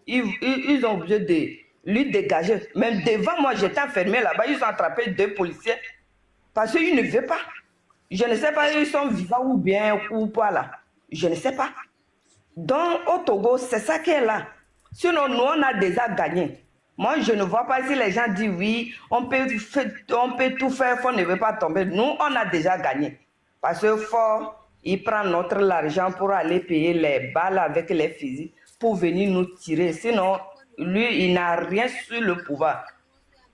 ils ont obligé de lui dégager. Même devant moi, j'étais enfermé là-bas, ils ont attrapé 2 policiers parce qu'ils ne veulent pas. Je ne sais pas, ils sont vivants ou bien ou pas là. Je ne sais pas. Donc, au Togo, c'est ça qui est là. Sinon, nous, on a déjà gagné. Moi, je ne vois pas si les gens disent oui, on peut tout faire, Fort ne veut pas tomber. Nous, on a déjà gagné. Parce que Fort, il prend notre l'argent pour aller payer les balles avec les fusils pour venir nous tirer. Sinon, lui, il n'a rien sur le pouvoir.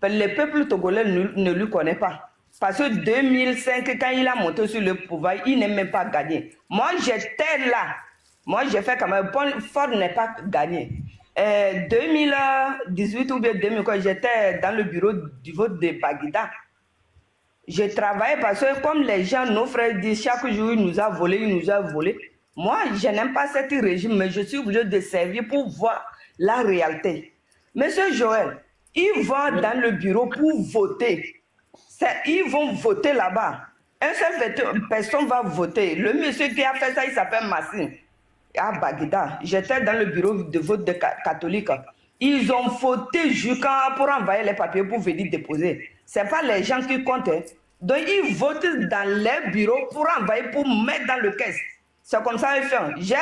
Le peuple togolais ne lui connaît pas. Parce que 2005, quand il a monté sur le pouvoir, il n'est même pas gagné. Moi, j'étais là. Moi, j'ai fait quand même. Fort n'est pas gagné. 2018 ou bien 2000, j'étais dans le bureau du vote de Baguida. J'ai travaillé parce que comme les gens, nos frères disent, chaque jour, il nous a volé, il nous a volé. Moi, je n'aime pas ce régime, mais je suis obligé de servir pour voir la réalité. Monsieur Joël, ils vont dans le bureau pour voter. Ils vont voter là-bas. Un seul personne va voter. Le monsieur qui a fait ça, il s'appelle Massine. À Baguida, j'étais dans le bureau de vote de catholique. Ils ont voté jusqu'à pour envoyer les papiers pour venir déposer. Ce n'est pas les gens qui comptent. Hein. Donc ils votent dans les bureaux pour envoyer, pour mettre dans le caisse. C'est comme ça qu'ils font. J'ai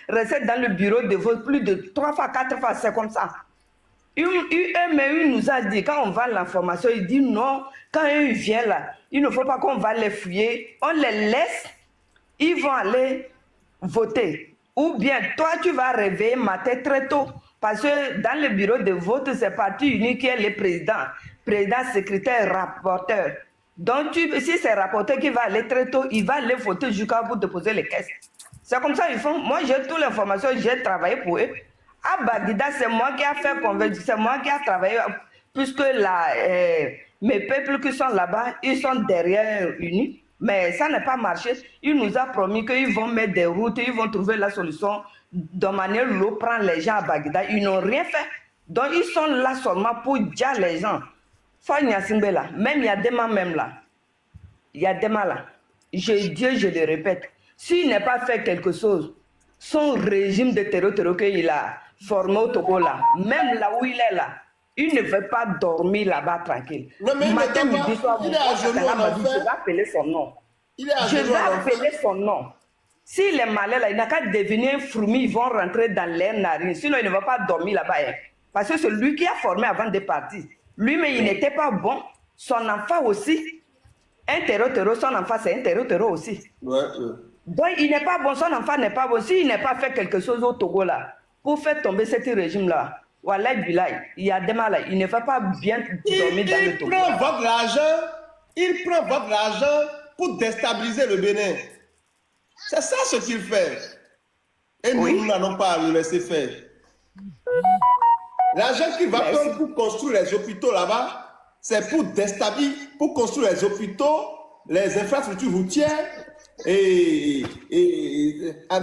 resté dans le bureau de vote plus de 3 fois, 4 fois, c'est comme ça. Il nous a dit, quand on va l'information, il dit non, quand ils viennent là, il ne faut pas qu'on va les fouiller, on les laisse, ils vont aller voter. Ou bien toi, tu vas réveiller matin très tôt. Parce que dans le bureau de vote, c'est parti unique qui est le président, secrétaire, rapporteur. Donc, si c'est rapporteur qui va aller très tôt, il va aller voter jusqu'à vous déposer les caisses. C'est comme ça qu'ils font. Moi, j'ai toute l'information, j'ai travaillé pour eux. À Baguida, c'est moi qui ai fait convaincre, c'est moi qui ai travaillé, puisque mes peuples qui sont là-bas, ils sont derrière unis. Mais ça n'a pas marché. Il nous a promis qu'ils vont mettre des routes, ils vont trouver la solution de manière l'eau prend les gens à Baguida. Ils n'ont rien fait. Donc ils sont là seulement pour dire les gens. Même il y a des gens même là. Il y a des gens là. Je le répète. S'il n'a pas fait quelque chose, son régime de terror qu'il a formé au Togo là, même là où il est là, il ne veut pas dormir là-bas tranquille. Non, mais matin, midi, soir, il est à genoux je vais appeler son nom. Je vais appeler son nom. S'il est malin là, il n'a qu'à devenir un fourmi, ils vont rentrer dans l'air narine. Sinon, il ne va pas dormir là-bas. Hein. Parce que c'est lui qui a formé avant de partir. Lui, mais il n'était pas bon. Son enfant aussi. Un terreau, son enfant, c'est un terreau aussi. Ouais. Donc, il n'est pas bon, son enfant n'est pas bon. S'il n'a pas fait quelque chose au Togo là, pour faire tomber ce régime-là, Wallah Bilay, il y a des malades, il ne va pas bien dormir dans le Togo. Il prend votre argent pour déstabiliser le Bénin. C'est ça ce qu'il fait. Et nous n'allons pas le laisser faire. L'argent qu'il va prendre pour construire les hôpitaux là-bas, c'est pour déstabiliser, pour construire les hôpitaux, les infrastructures routières,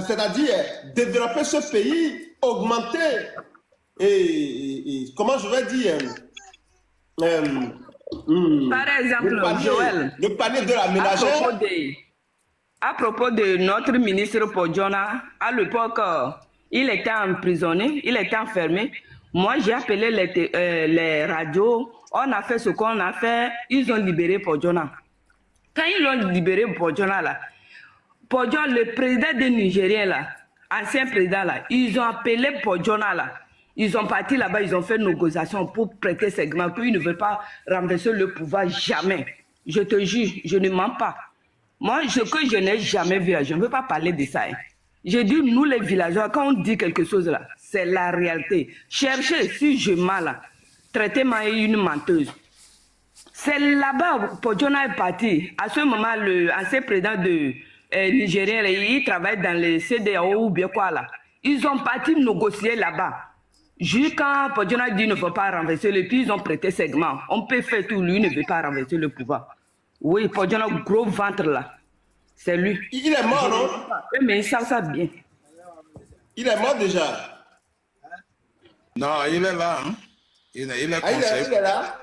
c'est-à-dire développer ce pays, augmenter, comment je vais dire, par exemple, Joël, le panier de la ménagère. À propos de notre ministre Podjona, à l'époque, il était emprisonné, il était enfermé. Moi, j'ai appelé les radios, on a fait ce qu'on a fait, ils ont libéré Podjona. Quand ils ont libéré Podjona, là, Podjona, le président des Nigériens, là, ancien président, là, ils ont appelé Podjona, là. Ils sont partis là-bas, ils ont fait une négociation pour prêter segment, qu'ils ne veulent pas renverser le pouvoir, jamais. Je te jure, je ne mens pas. Moi, ce que je n'ai jamais vu, je ne veux pas parler de ça. Hein. Je dis, nous les villageois, quand on dit quelque chose là, c'est la réalité. Cherchez, si je mens là, traitez-moi une menteuse. C'est là-bas, Podjona est parti. À ce moment, l'ancien président de Nigérien, il travaille dans les CDAO ou bien quoi là. Ils ont parti négocier là-bas. Jusqu'à Podjona dit qu'il ne faut pas renverser le pays, ils ont prêté segment. On peut faire tout, lui ne veut pas renverser le pouvoir. Oui, Podjona, gros ventre là. C'est lui. Il est mort, non? Mais il sent ça bien. Il est mort déjà. Non, il est là. Hein? Il est conseiller. Il est là.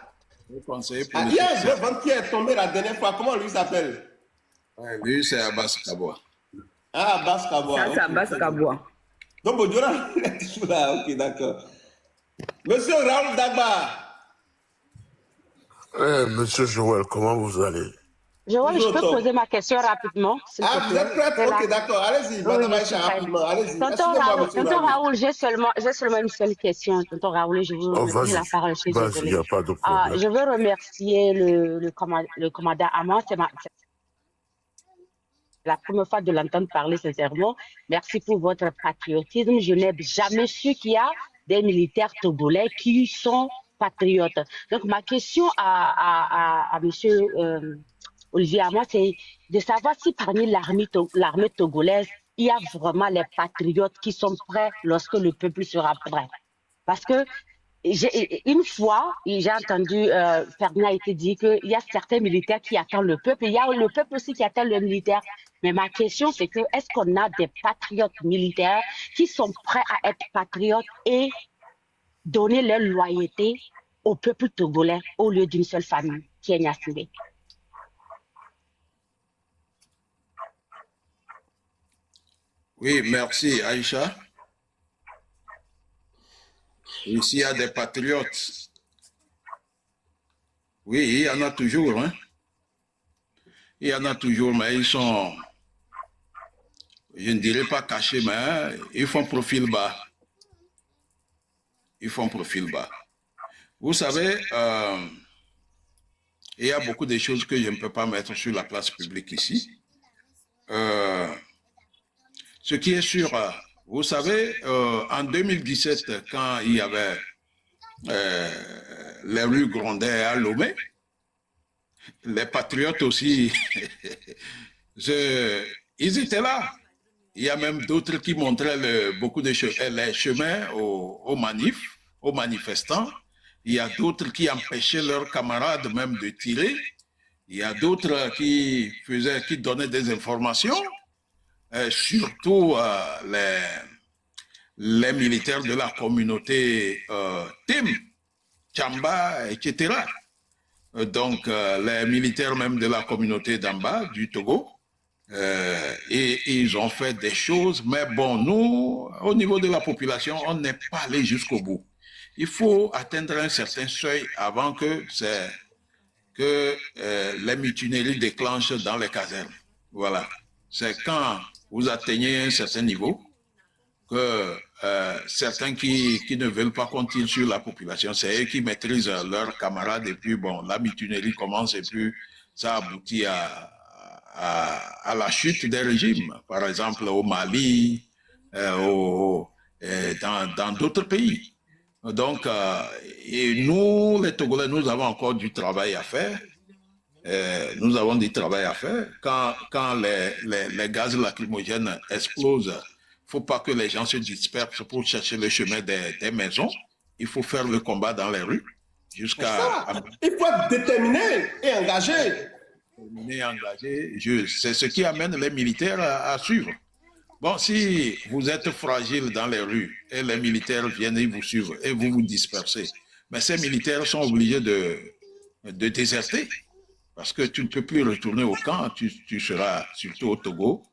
Il est conseiller il y a un gros ventre qui est tombé la dernière fois. Comment lui s'appelle? Ouais, lui, c'est Abbas Kaboua. Ah, Abbas Kaboua. Ça, c'est Abbas Kaboua. Donc, Podjona, il est toujours là. Ok, d'accord. Monsieur Raoul Dagba. Monsieur Joël, comment vous allez? Joël, je peux poser ma question rapidement, s'il te plaît. Vous êtes prête? Ok, d'accord. Allez-y, Madame Aïcha, rapidement. Allez-y. Tonton Raoul, j'ai seulement une seule question. Tonton Raoul, je vous remercie la parole. Je suis désolée. Il n'y a pas de problème. Je veux remercier le commandant Amand. C'est la première fois de l'entendre parler sincèrement. Merci pour votre patriotisme. Je n'ai jamais su qu'il y a des militaires togolais qui sont patriotes. Donc, ma question à monsieur Olivier Amand, c'est de savoir si parmi l'armée togolaise, il y a vraiment les patriotes qui sont prêts lorsque le peuple sera prêt. Parce que une fois, j'ai entendu Ferdinand été dit qu'il y a certains militaires qui attendent le peuple. Il y a le peuple aussi qui attend le militaire. Mais ma question, c'est que est-ce qu'on a des patriotes militaires qui sont prêts à être patriotes et donner leur loyauté au peuple togolais au lieu d'une seule famille, qui est Niassibé? Oui, merci Aïcha. Ici, il y a des patriotes. Oui, il y en a toujours. Hein? Il y en a toujours, mais ils sont, je ne dirais pas cachés, mais ils font profil bas. Ils font profil bas. Vous savez, il y a beaucoup de choses que je ne peux pas mettre sur la place publique ici. Ce qui est sûr, vous savez, en 2017, quand il y avait les rues Grondet à Lomé, les patriotes aussi, ils étaient là. Il y a même d'autres qui montraient beaucoup de les chemins aux manifestants. Il y a d'autres qui empêchaient leurs camarades même de tirer. Il y a d'autres qui donnaient des informations. Surtout les militaires de la communauté Tim, Tchamba, etc. Donc, les militaires même de la communauté d'Amba, du Togo, et ils ont fait des choses, mais bon, nous, au niveau de la population, on n'est pas allé jusqu'au bout. Il faut atteindre un certain seuil avant que les mutineries déclenchent dans les casernes. Voilà. C'est quand vous atteignez un certain niveau que certains qui ne veulent pas continuer sur la population, c'est eux qui maîtrisent leurs camarades et puis bon, la mutinerie commence et puis ça aboutit à la chute des régimes, par exemple au Mali, dans d'autres pays. Donc, et nous, les Togolais, nous avons encore du travail à faire. Nous avons du travail à faire. Quand les gaz lacrymogènes explosent, il ne faut pas que les gens se dispersent pour chercher le chemin des maisons. Il faut faire le combat dans les rues. Il faut être déterminé et engagé. C'est ce qui amène les militaires à suivre. Bon, si vous êtes fragile dans les rues et les militaires viennent et vous suivent et vous vous dispersez, mais ces militaires sont obligés de déserter. Parce que tu ne peux plus retourner au camp, tu seras surtout au Togo,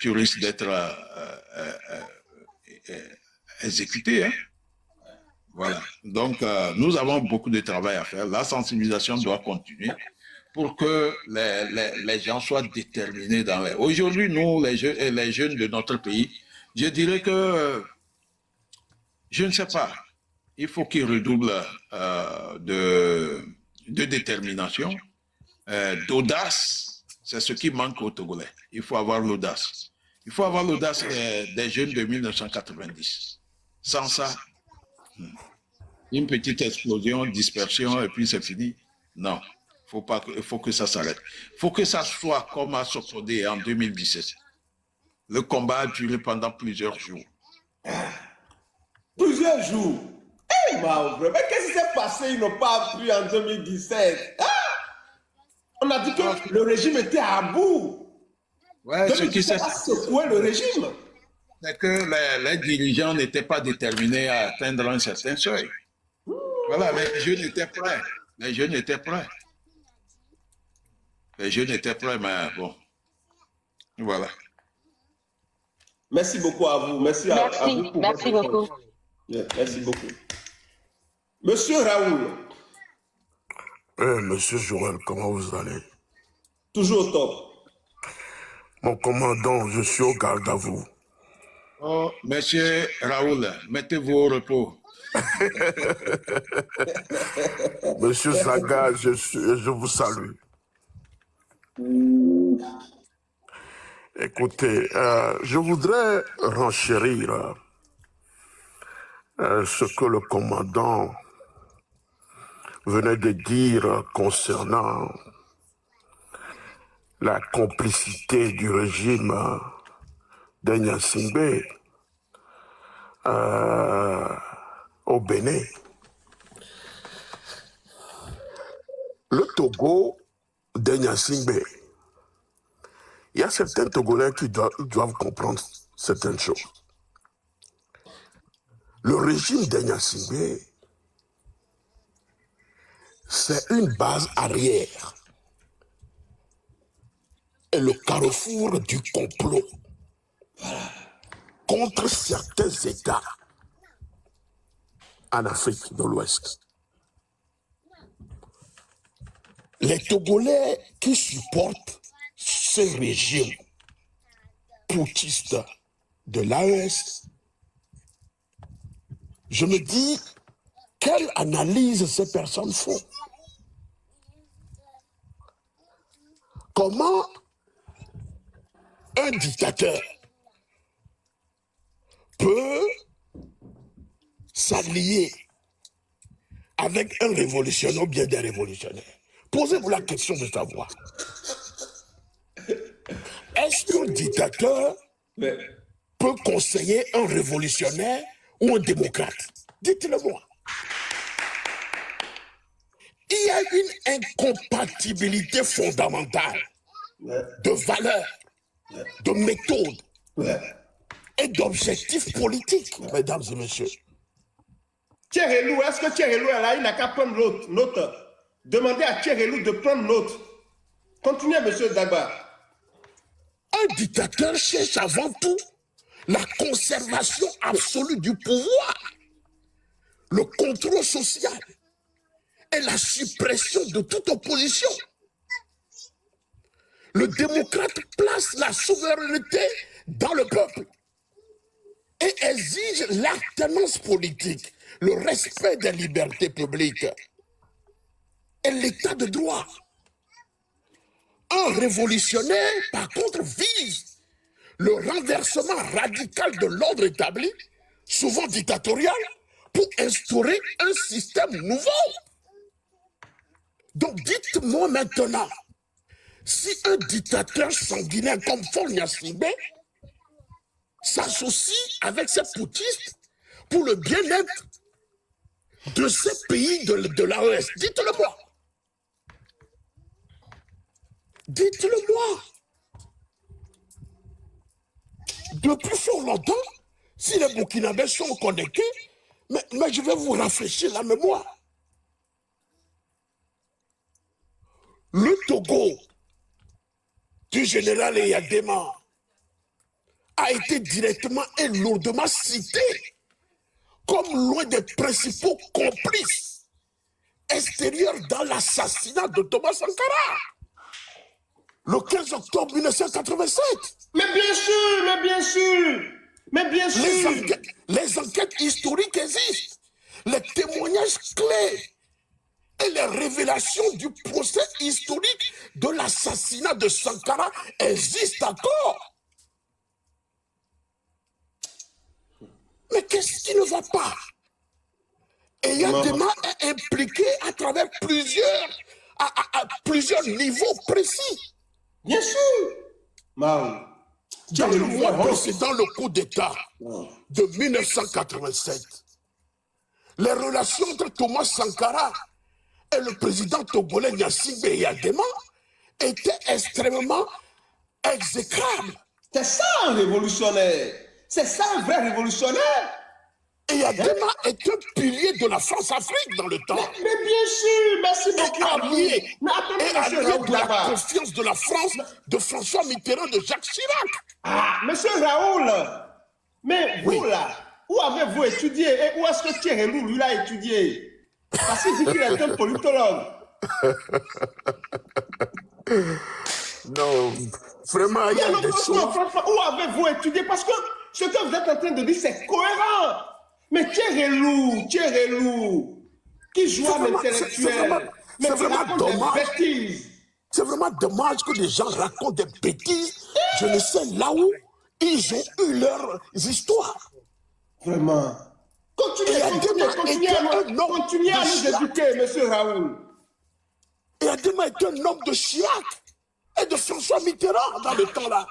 tu risques d'être exécuté. Hein? Voilà. Donc, nous avons beaucoup de travail à faire. La sensibilisation doit continuer pour que les gens soient déterminés dans les... Aujourd'hui, nous, les jeunes de notre pays, je dirais que, je ne sais pas, il faut qu'ils redoublent de détermination. D'audace, c'est ce qui manque aux Togolais. Il faut avoir l'audace. Il faut avoir l'audace des jeunes de 1990. Sans ça, une petite explosion, dispersion, et puis c'est fini. Non, il faut que ça s'arrête. Il faut que ça soit comme à Sokode en 2017. Le combat a duré pendant plusieurs jours. Plusieurs jours? Mais qu'est-ce qui s'est passé? Ils n'ont pas appris en 2017. On a dit que le régime était à bout. Ouais, ce qui s'est secoué le régime. C'est que les dirigeants n'étaient pas déterminés à atteindre un certain seuil. Voilà, les jeunes étaient prêts. Les jeunes étaient prêts. Les jeunes étaient prêts, mais bon. Voilà. Merci beaucoup à vous. Merci à vous. Merci beaucoup. Merci beaucoup. Monsieur Raoul, Monsieur Joël, comment vous allez? toujours au top. Mon commandant, je suis au garde à vous. Oh, monsieur Raoul, mettez-vous au repos. Monsieur Zaga, je vous salue. Écoutez, je voudrais renchérir ce que le commandant venait de dire concernant la complicité du régime d'Ignasimbe au Bénin. Le Togo d'Ignasimbe, il y a certains Togolais qui doivent comprendre certaines choses. Le régime d'Ignasimbe, c'est une base arrière et le carrefour du complot contre certains États en Afrique de l'Ouest. Les Togolais qui supportent ce régime putschiste de l'AES, je me dis, quelle analyse ces personnes font? Comment un dictateur peut s'allier avec un révolutionnaire ou bien des révolutionnaires? Posez-vous la question de savoir. Est-ce qu'un dictateur peut conseiller un révolutionnaire ou un démocrate? Dites-le-moi. Il y a une incompatibilité fondamentale de valeurs, de méthodes et d'objectifs politiques, mesdames et messieurs. Tcherelou, est-ce que Tcherelou est là? Il n'a qu'à prendre note. Demandez à Tcherelou de prendre note. Continuez, monsieur Dagba. Un dictateur cherche avant tout la conservation absolue du pouvoir, le contrôle social et la suppression de toute opposition. Le démocrate place la souveraineté dans le peuple et exige l'alternance politique, le respect des libertés publiques et l'état de droit. Un révolutionnaire, par contre, vise le renversement radical de l'ordre établi, souvent dictatorial, pour instaurer un système nouveau. Donc dites-moi maintenant, si un dictateur sanguinaire comme Faure Gnassingbé s'associe avec ces putschistes pour le bien-être de ces pays de l'AES, dites-le-moi. Dites-le-moi. Depuis fort longtemps, si les Burkinabés sont connectés, mais je vais vous rafraîchir la mémoire. Le Togo du général Eyadema a été directement et lourdement cité comme l'un des principaux complices extérieurs dans l'assassinat de Thomas Sankara le 15 octobre 1987. Mais bien sûr, mais bien sûr, mais bien sûr. Les enquêtes historiques existent, les témoignages clés et les révélations du procès historique de l'assassinat de Sankara existent encore. Mais qu'est-ce qui ne va pas? Eyadema est impliqué à travers plusieurs niveaux précis. Bien sûr. Mao. Dans le mois précédent le coup d'État de 1987, les relations entre Thomas Sankara et le président togolais Gnassingbé Eyadema étaient extrêmement exécrables. C'est ça un révolutionnaire. C'est ça un vrai révolutionnaire. Eyadema est un pilier de la France-Afrique dans le temps. Mais bien sûr, merci beaucoup. Allié monsieur Raoul de la Dagba. confiance de la France, de François Mitterrand, de Jacques Chirac. Ah, monsieur Raoul, mais vous Oui. là, où avez-vous étudié et où est-ce que Tcherelou lui l'a étudié? Parce qu'il dit qu'il est un politologue. Non, vraiment, il y a Non, des franchement, choses. où avez-vous étudié? Parce que ce que vous êtes en train de dire, c'est cohérent. Mais Thierry qui joue à l'intellectuel, mais c'est qui vraiment raconte des dommage. bêtises. C'est vraiment dommage que des gens racontent des bêtises. Je ne sais là où ils ont eu leurs histoires. Vraiment. Continuez à nous éduquer, monsieur Raoul. Et Adema est un homme de Chirac et de François Mitterrand dans le temps-là.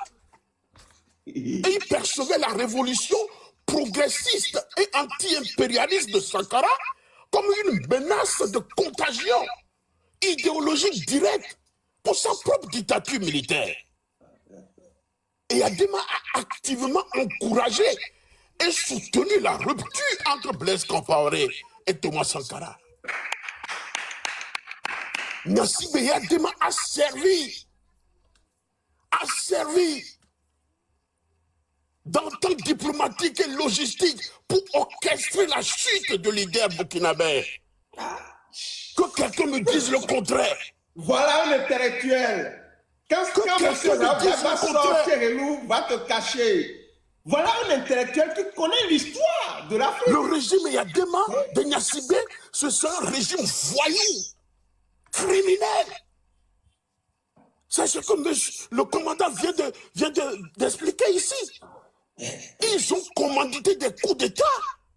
Et il percevait la révolution progressiste et anti-impérialiste de Sankara comme une menace de contagion idéologique directe pour sa propre dictature militaire. Et Adema a activement encouragé et soutenu la rupture entre Blaise Compaoré et Thomas Sankara. Gnassingbé Adema a servi d'entente diplomatique et logistique pour orchestrer la chute de leader burkinabé. Que quelqu'un me dise le contraire. Voilà un intellectuel. Quand M. Raoul Thierry va te cacher, voilà un intellectuel qui connaît l'histoire de l'Afrique. Le régime Yadema de Gnassingbé, c'est un régime voyou, criminel. C'est ce que le commandant vient d'expliquer ici. Ils ont commandité des coups d'État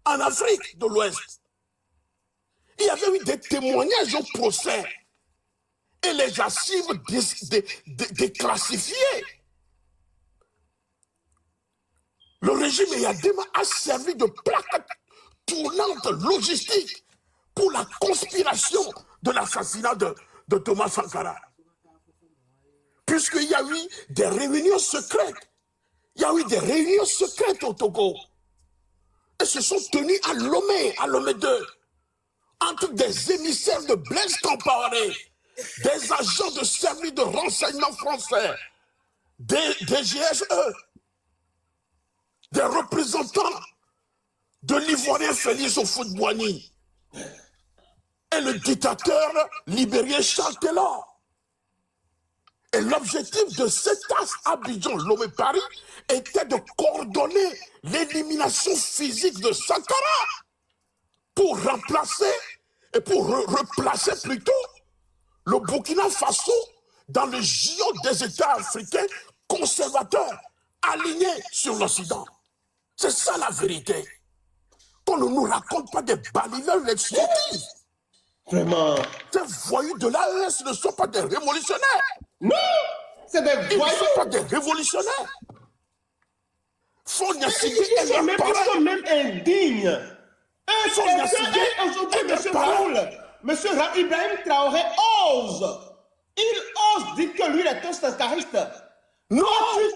en Afrique de l'Ouest. Il y avait eu des témoignages au procès et les archives déclassifiées. Le régime Yadema a servi de plaque tournante logistique pour la conspiration de l'assassinat de Thomas Sankara. Puisqu'il y a eu des réunions secrètes. Il y a eu des réunions secrètes au Togo. Et se sont tenues à Lomé 2, entre des émissaires de Blaise Compaoré, des agents de service de renseignement français, des GSE, des représentants de l'Ivoirien Félix Houphouët-Boigny et le dictateur libérien Charles Taylor. Et l'objectif de cet as Abidjan-Lomé-Paris était de coordonner l'élimination physique de Sankara pour remplacer et pour replacer plutôt le Burkina Faso dans le giron des États africains conservateurs alignés sur l'Occident. C'est ça la vérité. Qu'on ne nous raconte pas des balivernes, des sottises. Vraiment. Ces voyous de l'AES ne sont pas des révolutionnaires. Non, c'est des voyous. Ils ne sont pas des révolutionnaires. Ils sont même indignes. Aujourd'hui, monsieur Raoul Ibrahim Traoré ose. Il ose dire que lui est un sankariste. Non.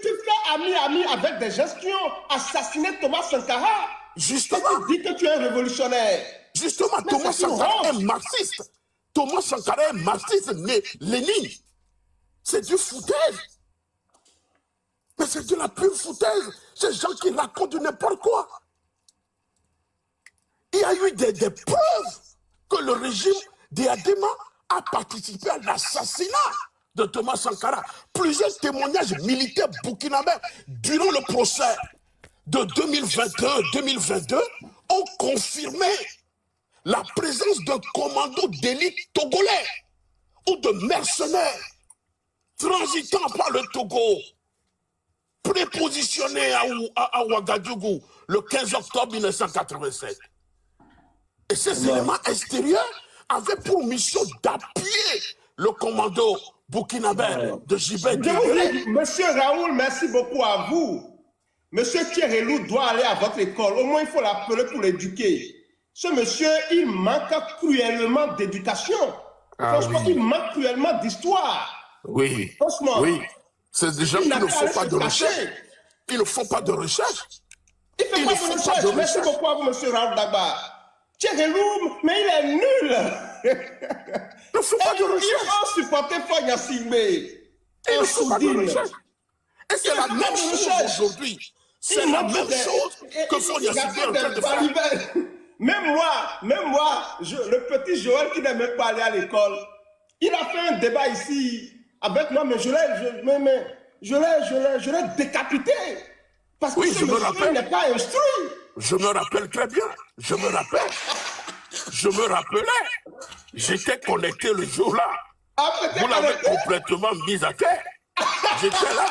Tu fais ami avec des gens qui ont assassiné Thomas Sankara. Justement. Tu dis que tu es un révolutionnaire. Justement, Thomas Sankara est marxiste. Thomas Sankara est marxiste, Lénine. C'est du foutaise. Mais c'est de la pure foutaise. Ces gens qui racontent du n'importe quoi. Il y a eu des preuves que le régime d'Adema a participé à l'assassinat de Thomas Sankara. Plusieurs témoignages militaires burkinabés durant le procès de 2021-2022 ont confirmé la présence d'un commando d'élite togolais ou de mercenaires transitant par le Togo, prépositionné à Ouagadougou le 15 octobre 1987. Et ces éléments extérieurs avaient pour mission d'appuyer le commando burkinabé de Gilbert Diendéré. Monsieur Raoul, merci beaucoup à vous. Monsieur Thierry doit aller à votre école. Au moins, il faut l'appeler pour l'éduquer. Ce monsieur, il manque cruellement d'éducation. Franchement, il manque cruellement d'histoire. Oui. Franchement. Oui. C'est des gens qui ne font pas de recherche. Ils ne font pas de recherche. Il ne fait pas de recherche. Merci beaucoup à vous, monsieur Raoul Dagba. Thierry mais il est nul. Ne font pas de recherche. Il faut supporter Gnassingbé. Ils ne font pas de recherche. Et c'est la même chose aujourd'hui. C'est la même chose que Gnassingbé est en train de faire. même moi, le petit Joël qui n'aime même pas aller à l'école, il a fait un débat ici avec moi, mais je l'ai décapité. Parce que Oui, ce je me monsieur rappelle. n'est pas instruit. Je me rappelle très bien. Je me rappelle. Je me rappelais. J'étais connecté le jour-là. Ah, peut-être Vous l'avez arrêté. complètement mise à terre. J'étais là.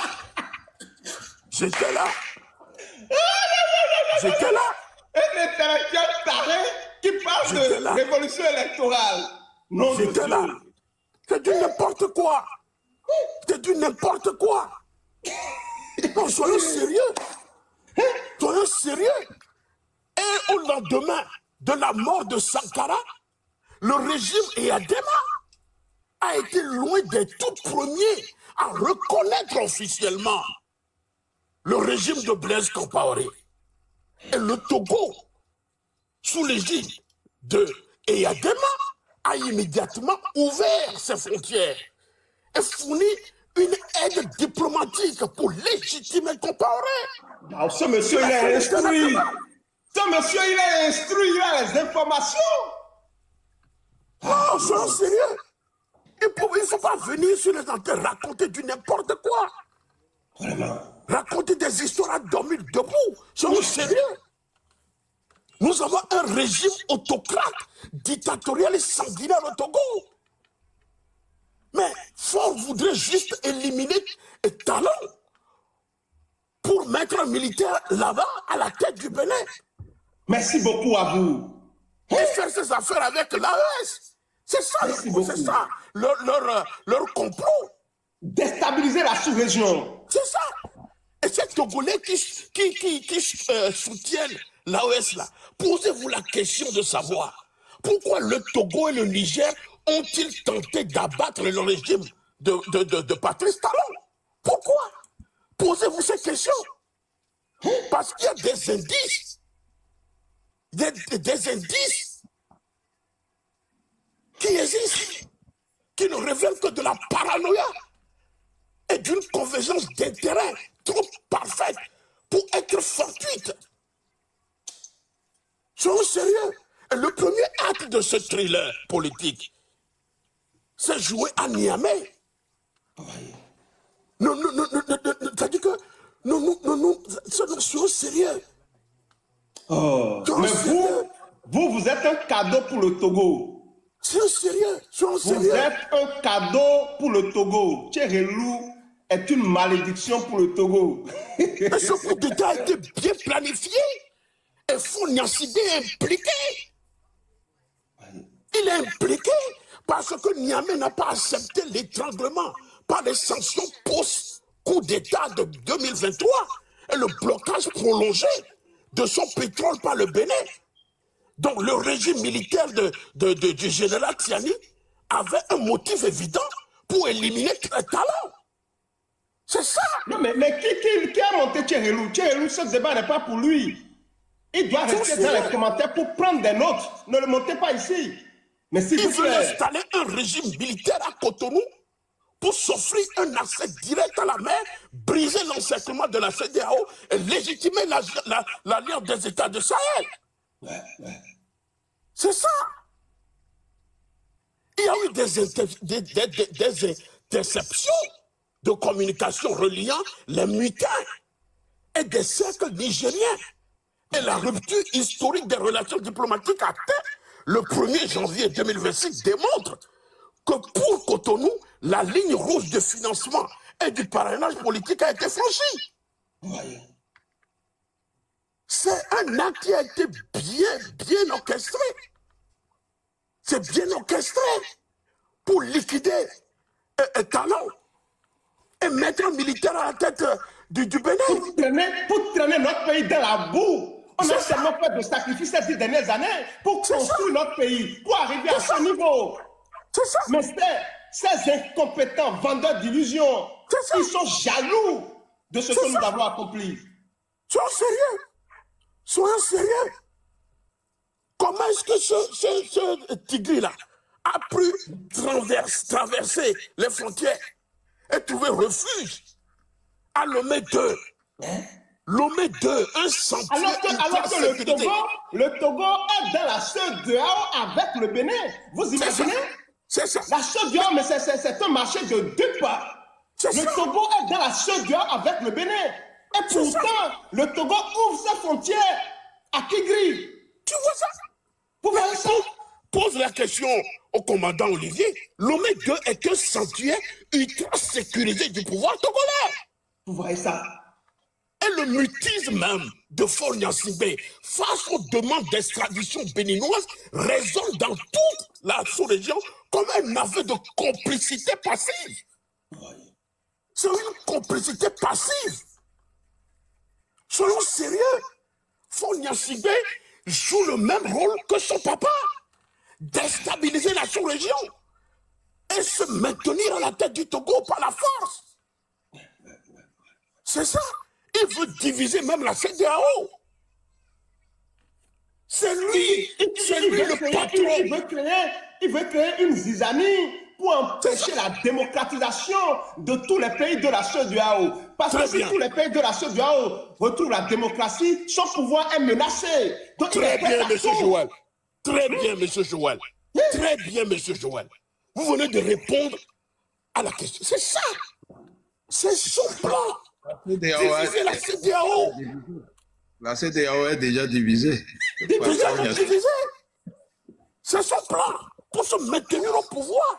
J'étais là. J'étais là. Un intellectuel taré qui parle J'étais de là. révolution électorale. Non, J'étais là. C'est du n'importe quoi. C'est du n'importe quoi. Non, soyons sérieux. Soyons sérieux. Et au lendemain de la mort de Sankara, le régime Eyadema a été loin des tout premiers à reconnaître officiellement le régime de Blaise Compaoré. Et le Togo, sous l'égide de Eyadema, a immédiatement ouvert ses frontières et fourni une aide diplomatique pour légitimer Compaoré. Ah, ce monsieur, il est instruit. Ce monsieur, il est instruit, il a les informations. Non, soyons sérieux. Il ne faut pas venir sur les antennes raconter du n'importe quoi. Vraiment. Raconter des histoires à dormir debout. Soyons sérieux. Nous avons un régime autocrate, dictatorial et sanguinaire au Togo. Mais Fort voudrait juste éliminer Talon pour mettre un militaire là-bas à la tête du Bénin Merci beaucoup à vous. et faire ses affaires avec l'AES. C'est ça, Merci beaucoup. c'est ça, leur complot. Déstabiliser la sous-région. C'est ça. Et ces Togolais qui soutiennent l'AES là, posez-vous la question de savoir pourquoi le Togo et le Niger ont-ils tenté d'abattre le régime de Patrice Talon? Pourquoi? Posez-vous ces questions. Parce qu'il y a des indices. Des indices qui existent, qui ne révèlent que de la paranoïa et d'une convergence d'intérêts trop parfaite pour être fortuite. Soyons sérieux. Et le premier acte de ce thriller politique, c'est joué à Niamey. Non, c'est-à-dire que soyons sérieux. Oh. Soyons Mais sérieux. vous êtes un cadeau pour le Togo. Soyons sérieux. Soyons Vous sérieux. êtes un cadeau pour le Togo. Tchérélou est une malédiction pour le Togo. Et ce coup d'État a été bien planifié. Et Founiassibé est impliqué. Il est impliqué parce que Niamey n'a pas accepté l'étranglement par les sanctions post-coup d'État de 2023 et le blocage prolongé de son pétrole par le Bénin. Donc le régime militaire du général Tiani avait un motif évident pour éliminer Talon. C'est ça. Non, mais qui a monté Tchérélou? Tchérélou, ce débat n'est pas pour lui. Il doit rester dans les commentaires pour prendre des notes. Ne le montez pas ici. Mais s'il Il vous veut plaît. installer un régime militaire à Cotonou pour s'offrir un accès direct à la mer, briser l'encerclement de la CEDEAO et légitimer l'alliance des États de Sahel. Ouais. C'est ça. Il y a eu des interceptions de communication reliant les mutins et des cercles nigériens. Et la rupture historique des relations diplomatiques à terre, le 1er janvier 2026, démontre que pour Cotonou, la ligne rouge de financement et du parrainage politique a été franchie. Ouais. C'est un acte qui a été bien orchestré. C'est bien orchestré pour liquider Talon et mettre un militaire à la tête du Bénin. Pour traîner notre pays dans la boue. On a C'est ça. seulement fait de sacrifices ces 10 dernières années pour C'est construire notre pays, pour arriver à ce niveau. C'est ça. Mais ces incompétents vendeurs d'illusions, C'est ça. ils sont jaloux de ce C'est que nous ça. avons accompli. Soyons sérieux. Soyons sérieux. Comment est-ce que ce tigre-là a pu traverser les frontières et trouver refuge à Lomé 2 Lomé 2, un sanctuaire Alors que le Togo est dans la CEDEAO avec le Bénin. Vous imaginez? C'est ça. La CEDEAO, mais c'est un marché de 2 pas. Le Togo est dans la CEDEAO avec le Bénin. Et pourtant, le Togo ouvre ses frontières à Kigri. Tu vois ça? Vous voyez ça? Pose la question au commandant Olivier. Lomé 2 est un sanctuaire ultra sécurisé du pouvoir togolais. Vous voyez ça? Et le mutisme même de Faure Gnassingbé face aux demandes d'extradition béninoise résonne dans toute la sous-région comme un aveu de complicité passive. C'est une complicité passive. Soyons sérieux. Faure Gnassingbé joue le même rôle que son papa. Déstabiliser la sous-région et se maintenir à la tête du Togo par la force. C'est ça. Il veut diviser même la CEDEAO. C'est lui le patron. Il veut créer une zizanie pour empêcher la démocratisation de tous les pays de la CEDEAO. Parce que si tous les pays de la CEDEAO retrouvent la démocratie, son pouvoir est menacé. Donc, Très bien, monsieur Joël. Très bien, monsieur Joël. Très bien, monsieur Joël. Vous venez de répondre à la question. C'est ça. C'est son plan. Diviser la CEDEAO. La CEDEAO est déjà divisée. C'est son plan pour se maintenir au pouvoir,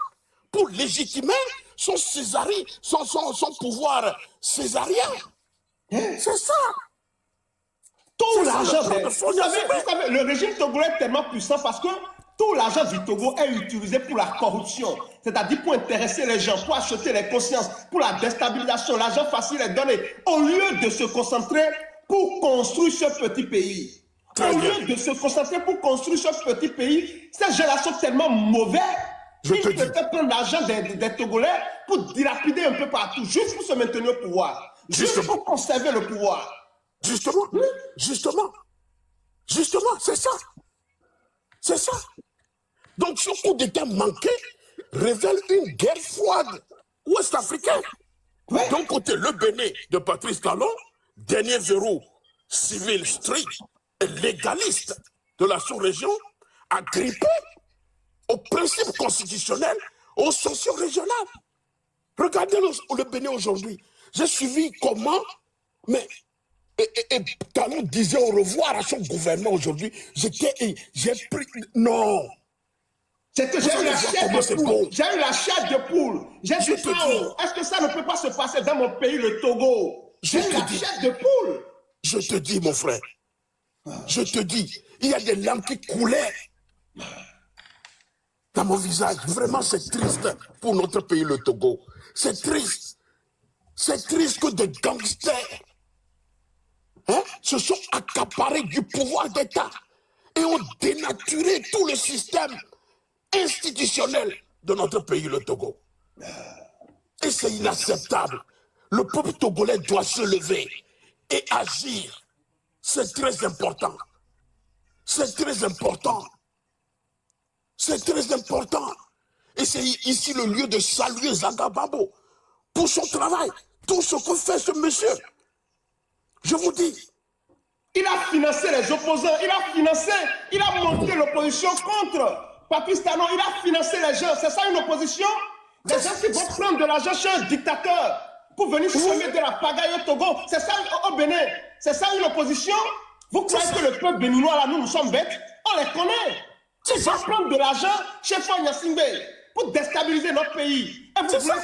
pour légitimer son pouvoir césarien. C'est ça. Tout l'argent, vous savez, le régime togolais est tellement puissant parce que tout l'argent du Togo est utilisé pour la corruption, c'est-à-dire pour intéresser les gens, pour acheter les consciences, pour la déstabilisation. L'argent facile est donné au lieu de se concentrer pour construire ce petit pays. Au lieu de se concentrer pour construire ce petit pays, ces gens-là sont tellement mauvais. Ils préfèrent prendre l'argent des Togolais pour dilapider un peu partout, juste pour se maintenir au pouvoir, juste pour conserver le pouvoir. Justement, c'est ça. C'est ça. Donc ce coup d'État manqué révèle une guerre froide ouest-africaine. D'un côté, le Bénin de Patrice Talon, dernier verrou civil strict et légaliste de la sous-région, agrippé aux principes constitutionnels, aux socio-régionales. Regardez le Bénin aujourd'hui. J'ai suivi comment, mais Talon disait au revoir à son gouvernement aujourd'hui. J'ai pris... Non. C'est que j'ai eu la chair de poule. J'ai eu la chair de poule. J'ai dit, est-ce que ça ne peut pas se passer dans mon pays, le Togo? J'ai eu la chair de poule. Je te dis, mon frère. Je te dis, il y a des larmes qui coulaient dans mon visage. Vraiment, c'est triste pour notre pays, le Togo. C'est triste. C'est triste que des gangsters se sont accaparés du pouvoir d'État et ont dénaturé tout le système institutionnel de notre pays, le Togo. Et c'est inacceptable. Le peuple togolais doit se lever et agir. C'est très important. C'est très important. C'est très important. Et c'est ici le lieu de saluer Zagababo pour son travail, tout ce que fait ce monsieur. Je vous dis. Il a financé les opposants, il a monté l'opposition contre Patrice Talon, il a financé les gens. C'est ça une opposition? Des gens qui vont prendre de l'argent chez un dictateur pour venir semer de la pagaille au Togo. C'est ça au Bénin. C'est ça une opposition? Vous croyez que le peuple béninois, là, nous sommes bêtes? On les connaît. Ils vont prendre de l'argent chez Faure Gnassingbé pour déstabiliser notre pays. Et vous voulez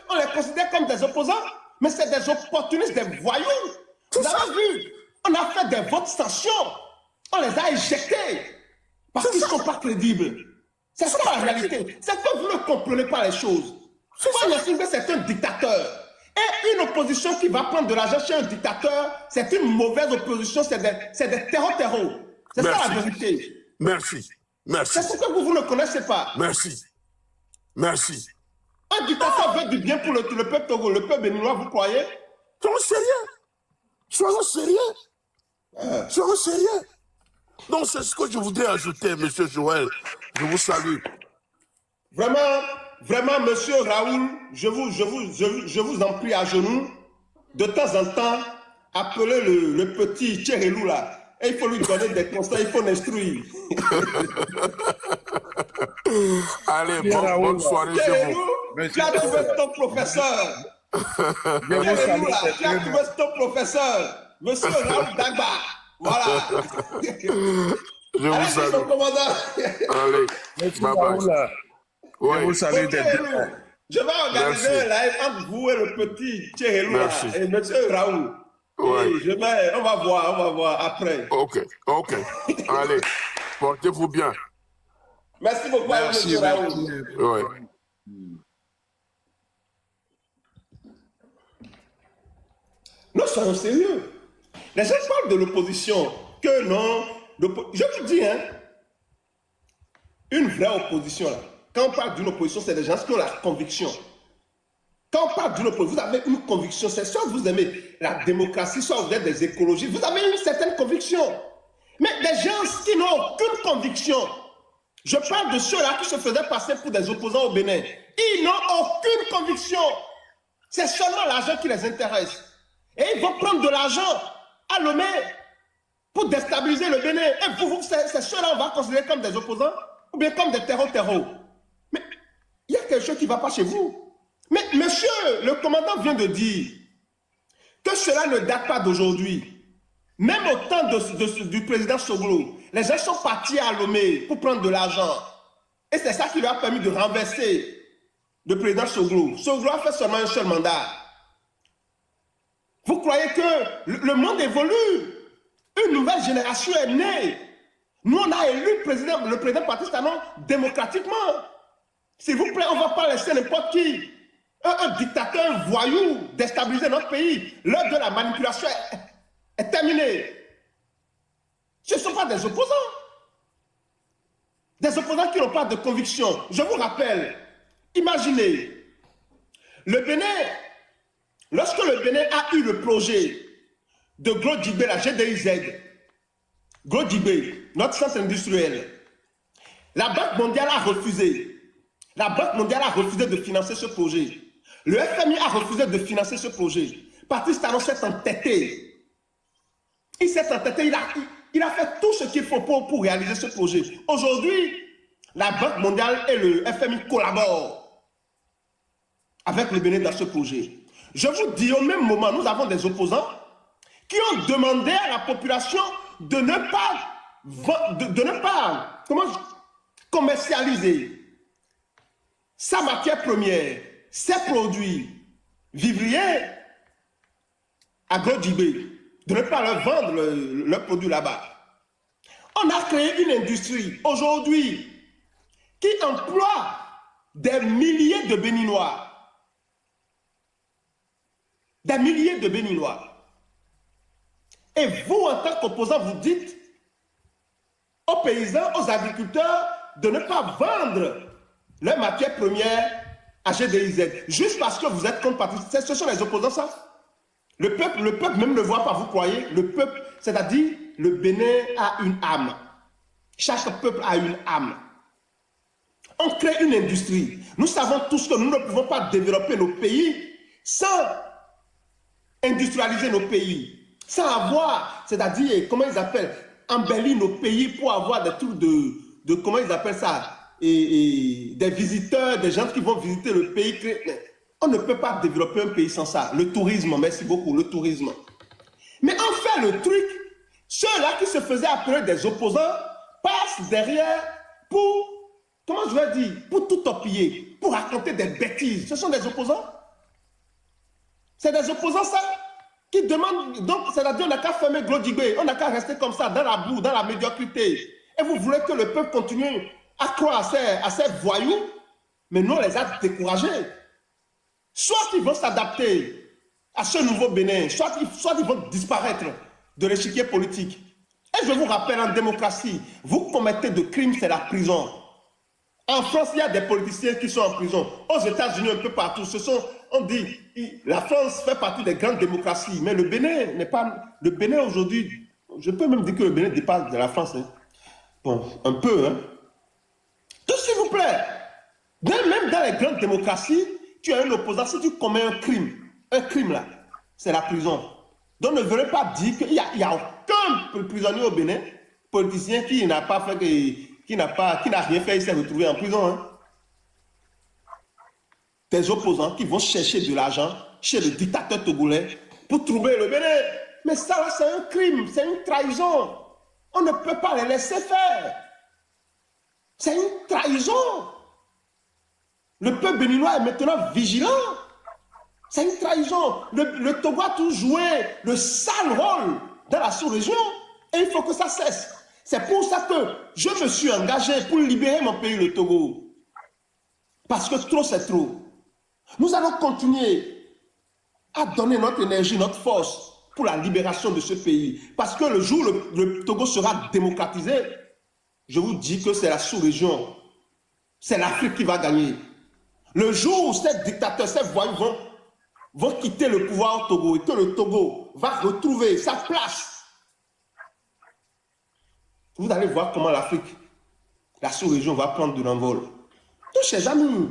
qu'on les considère comme des opposants? Mais c'est des opportunistes, des voyous. Vous avez vu? On a fait des votes sanctions. On les a éjectés parce qu'ils ne sont pas crédibles. C'est ça la réalité. C'est que vous ne comprenez pas les choses. Faure Gnassingbé, c'est un dictateur. Et une opposition qui va prendre de l'argent chez un dictateur, c'est une mauvaise opposition, c'est des terreaux. C'est ça la vérité. Merci. C'est ce que vous ne connaissez pas. Merci. Un dictateur veut du bien pour le peuple Togo, le peuple béninois, vous croyez? Soyons sérieux. Donc c'est ce que je voudrais ajouter, monsieur Joël. Je vous salue. Vraiment, monsieur Raoul, je vous en prie à genoux, de temps en temps, appeler le petit Tcherelou là. Et il faut lui donner des conseils, il faut l'instruire. Allez, bonne soirée chez Tcherelou, vous. tu as trouvé ton professeur. Tcherelou là, tu as trouvé ton professeur. Monsieur Raoul Dagba. Voilà. Je vous Allez, salue. son commandant. Allez, bye bye. Je vous salue Ok, des Tcherelou, je vais organiser Merci. un live entre vous et le petit Tcherelou là, Merci. et monsieur Raoul. Ouais. Et on va voir après. Ok. Allez, portez-vous bien. Merci beaucoup, Merci, monsieur Raoul. merci. Ouais. Nous sommes sérieux. Les gens parlent de l'opposition, que non. Je vous dis, hein, une vraie opposition, là. Quand on parle d'une opposition, c'est des gens qui ont la conviction. Quand on parle d'une opposition, vous avez une conviction. C'est soit vous aimez la démocratie, soit vous êtes des écologistes. Vous avez une certaine conviction. Mais des gens qui n'ont aucune conviction, je parle de ceux-là qui se faisaient passer pour des opposants au Bénin. Ils n'ont aucune conviction. C'est seulement l'argent qui les intéresse. Et ils vont prendre de l'argent à Lomé pour déstabiliser le Bénin. Et vous, c'est ceux-là on va considérer comme des opposants ou bien comme des terreaux. Mais il y a quelque chose qui ne va pas chez vous. Mais monsieur, le commandant vient de dire que cela ne date pas d'aujourd'hui. Même au temps du président Soglo, les gens sont partis à Lomé pour prendre de l'argent. Et c'est ça qui lui a permis de renverser le président Soglo. Soglo a fait seulement un seul mandat. Vous croyez que le monde évolue? Une nouvelle génération est née. Nous, on a élu le président Patrice Talon démocratiquement. S'il vous plaît, on ne va pas laisser n'importe qui, un dictateur, un voyou, déstabiliser notre pays. L'heure de la manipulation est terminée. Ce ne sont pas des opposants. Des opposants qui n'ont pas de conviction. Je vous rappelle, imaginez, le Bénin, lorsque le Bénin a eu le projet de Gros Djibé, la GDIZ, Gros Djibé, notre centre industriel, la Banque mondiale a refusé. La Banque mondiale a refusé de financer ce projet. Le FMI a refusé de financer ce projet. Patrice Talon s'est entêté. Il s'est entêté, il a fait tout ce qu'il faut pour réaliser ce projet. Aujourd'hui, la Banque mondiale et le FMI collaborent avec le Bénin dans ce projet. Je vous dis, au même moment, nous avons des opposants qui ont demandé à la population de ne pas commercialiser sa matière première, ses produits vivriers à Gros Djibé, de ne pas leur vendre leurs produits là-bas. On a créé une industrie aujourd'hui qui emploie des milliers de Béninois. Des milliers de Béninois. Et vous, en tant qu'opposant, vous dites aux paysans, aux agriculteurs, de ne pas vendre leurs matières premières à GDIZ, juste parce que vous êtes contre Patrice. Ce sont les opposants, ça. Le peuple même ne voit pas, vous croyez. Le peuple, c'est-à-dire, le Bénin a une âme. Chaque peuple a une âme. On crée une industrie. Nous savons tous que nous ne pouvons pas développer nos pays sans industrialiser nos pays. Sans avoir, c'est-à-dire, comment ils appellent, embellir nos pays pour avoir des trucs de comment ils appellent ça, et des visiteurs, des gens qui vont visiter le pays. On ne peut pas développer un pays sans ça. Le tourisme, merci beaucoup, le tourisme. Mais on fait le truc, ceux-là qui se faisaient appeler des opposants passent derrière pour, comment je vais dire, pour tout torpiller, pour raconter des bêtises. Ce sont des opposants. C'est des opposants, ça, qui demandent, donc, c'est-à-dire, on n'a qu'à fermer Gros Djibé, on n'a qu'à rester comme ça, dans la boue, dans la médiocrité. Et vous voulez que le peuple continue à croire à ces voyous, mais nous, on les a découragés. Soit ils vont s'adapter à ce nouveau Bénin, soit ils vont disparaître de l'échiquier politique. Et je vous rappelle, en démocratie, vous commettez de crimes, c'est la prison. En France, il y a des politiciens qui sont en prison. Aux États-Unis, un peu partout, on dit, la France fait partie des grandes démocraties, mais le Bénin n'est pas... Le Bénin aujourd'hui, je peux même dire que le Bénin dépasse de la France. Hein. Bon, un peu, hein. Donc, s'il vous plaît, même dans les grandes démocraties, tu as un opposant, si tu commets un crime là, c'est la prison. Donc ne venez pas dire qu'il n'y a aucun prisonnier au Bénin, politicien qui n'a pas fait, qui n'a rien fait, il s'est retrouvé en prison. Hein. Des opposants qui vont chercher de l'argent chez le dictateur togolais pour trouver le Bénin. Mais ça, c'est un crime, c'est une trahison. On ne peut pas les laisser faire. C'est une trahison. Le peuple béninois est maintenant vigilant. C'est une trahison. Le Togo a toujours joué le sale rôle dans la sous-région. Et il faut que ça cesse. C'est pour ça que je me suis engagé pour libérer mon pays, le Togo. Parce que trop, c'est trop. Nous allons continuer à donner notre énergie, notre force pour la libération de ce pays. Parce que le jour où le Togo sera démocratisé, je vous dis que c'est la sous-région. C'est l'Afrique qui va gagner. Le jour où ces dictateurs, ces voyous vont quitter le pouvoir au Togo et que le Togo va retrouver sa place, vous allez voir comment l'Afrique, la sous-région va prendre de l'envol. Tous chers amis,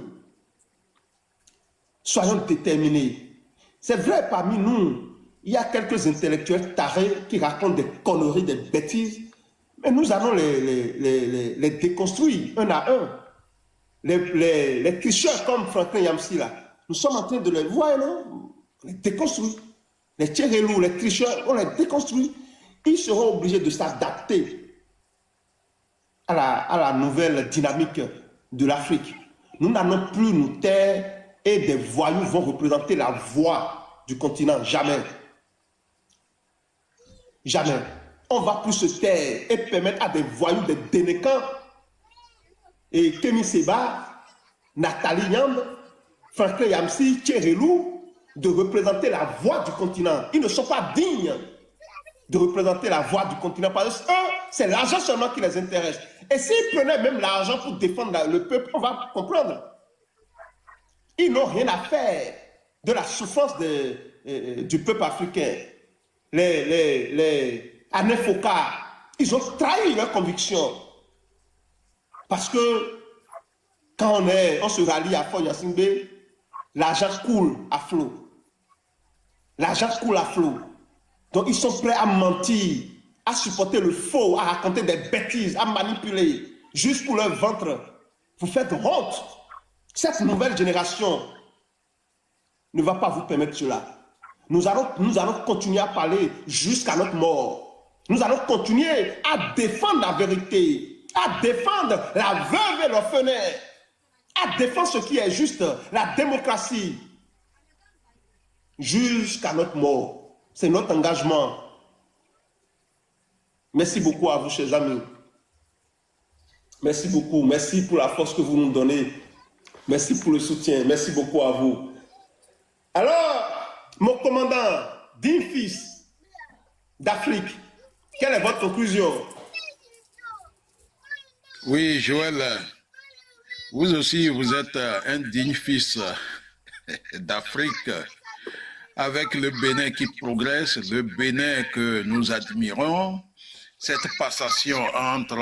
soyons déterminés. C'est vrai, parmi nous, il y a quelques intellectuels tarés qui racontent des conneries, des bêtises, mais nous allons les déconstruire un à un. Les tricheurs comme Franklin Yamsi, là, nous sommes en train de les voir, non? Les déconstruire. Les Tchérélou, les tricheurs, on les déconstruit. Ils seront obligés de s'adapter à la nouvelle dynamique de l'Afrique. Nous n'allons plus nous taire et des voyous vont représenter la voix du continent. Jamais. Jamais. On ne va plus se taire et permettre à des voyous, des dénéquants, et Kémy Séba, Nathalie Nyambe, Franklin Yamsi, Tchérélou, de représenter la voix du continent. Ils ne sont pas dignes de représenter la voix du continent parce que eux, c'est l'argent seulement qui les intéresse. Et s'ils prenaient même l'argent pour défendre le peuple, on va comprendre. Ils n'ont rien à faire de la souffrance du peuple africain. Les Anefoka, ils ont trahi leurs convictions. Parce que quand on se rallie à Fonya Singbe, l'argent coule à flot. L'argent coule à flot. Donc ils sont prêts à mentir, à supporter le faux, à raconter des bêtises, à manipuler, juste pour leur ventre. Vous faites honte. Cette nouvelle génération ne va pas vous permettre cela. Nous allons continuer à parler jusqu'à notre mort. Nous allons continuer à défendre la vérité, à défendre la veuve et l'orphelin, à défendre ce qui est juste, la démocratie, jusqu'à notre mort. C'est notre engagement. Merci beaucoup à vous, chers amis. Merci beaucoup. Merci pour la force que vous nous donnez. Merci pour le soutien. Merci beaucoup à vous. Alors, mon commandant, digne fils d'Afrique, quelle est votre conclusion? Oui, Joël, vous aussi, vous êtes un digne fils d'Afrique, avec le Bénin qui progresse, le Bénin que nous admirons, cette passation entre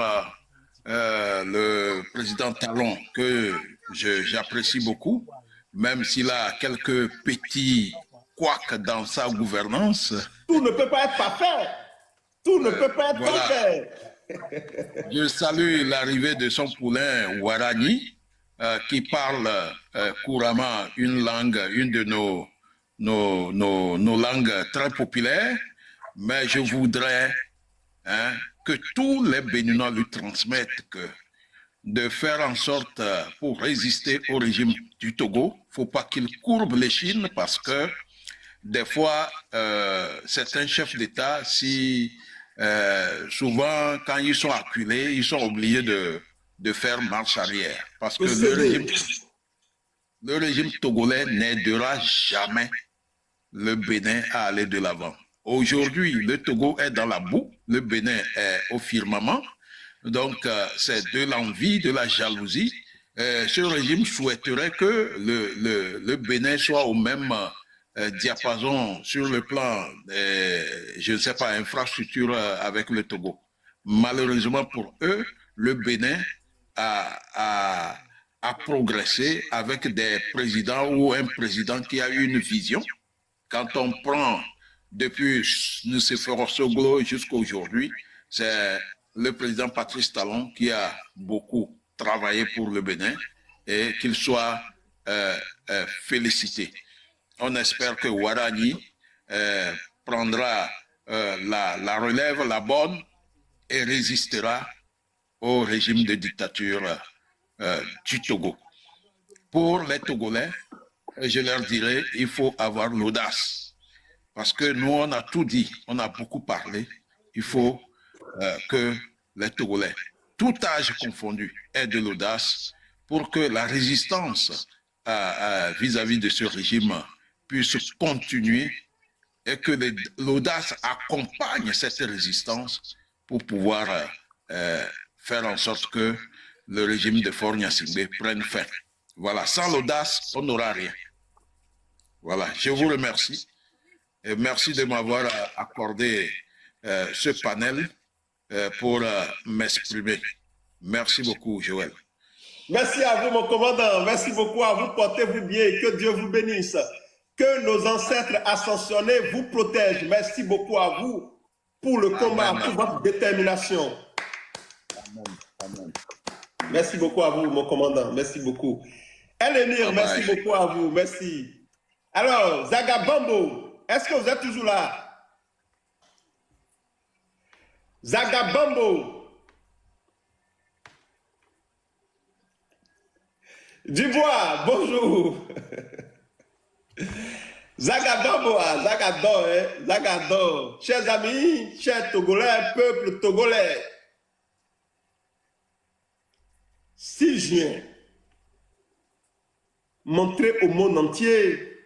le président Talon, que j'apprécie beaucoup, même s'il a quelques petits couacs dans sa gouvernance. Tout ne peut pas être parfait. Tout ne peut pas être parfait. Je salue l'arrivée de son poulain Warani, qui parle couramment une de nos langues très populaires, mais je voudrais que tous les Béninois lui transmettent que de faire en sorte pour résister au régime du Togo, il ne faut pas qu'il courbe l'échine parce que des fois, certains chefs d'État, souvent, quand ils sont acculés, ils sont obligés de faire marche arrière. Parce que le régime togolais n'aidera jamais le Bénin à aller de l'avant. Aujourd'hui, le Togo est dans la boue, le Bénin est au firmament. Donc, c'est de l'envie, de la jalousie. Ce régime souhaiterait que le Bénin soit au même diapason sur le plan, je ne sais pas, infrastructure avec le Togo. Malheureusement pour eux, le Bénin a progressé avec des présidents ou un président qui a eu une vision. Quand on prend depuis Nicéphore Soglo jusqu'à aujourd'hui, c'est le président Patrice Talon qui a beaucoup travaillé pour le Bénin et qu'il soit félicité. On espère que Ouadani prendra la relève, la bonne, et résistera au régime de dictature du Togo. Pour les Togolais, je leur dirais, il faut avoir l'audace. Parce que nous, on a tout dit, on a beaucoup parlé. Il faut que les Togolais, tout âge confondu, aient de l'audace pour que la résistance vis-à-vis de ce régime puisse continuer et que l'audace accompagne cette résistance pour pouvoir faire en sorte que le régime de Faure Gnassingbé prenne fin. Voilà, sans l'audace, on n'aura rien. Voilà, je vous remercie. Et merci de m'avoir accordé ce panel pour m'exprimer. Merci beaucoup, Joël. Merci à vous, mon commandant. Merci beaucoup à vous. Portez-vous bien et que Dieu vous bénisse. Que nos ancêtres ascensionnés vous protègent. Merci beaucoup à vous pour le combat, pour votre détermination. Amen. Amen. Merci beaucoup à vous, mon commandant. Merci beaucoup. Elénir, merci beaucoup à vous. Merci. Alors, Zagabambo, est-ce que vous êtes toujours là? Zagabambo. Dubois, bonjour. Zagador, Zagador, Zagador. Chers amis, chers Togolais, peuple togolais. 6 juin, montrez au monde entier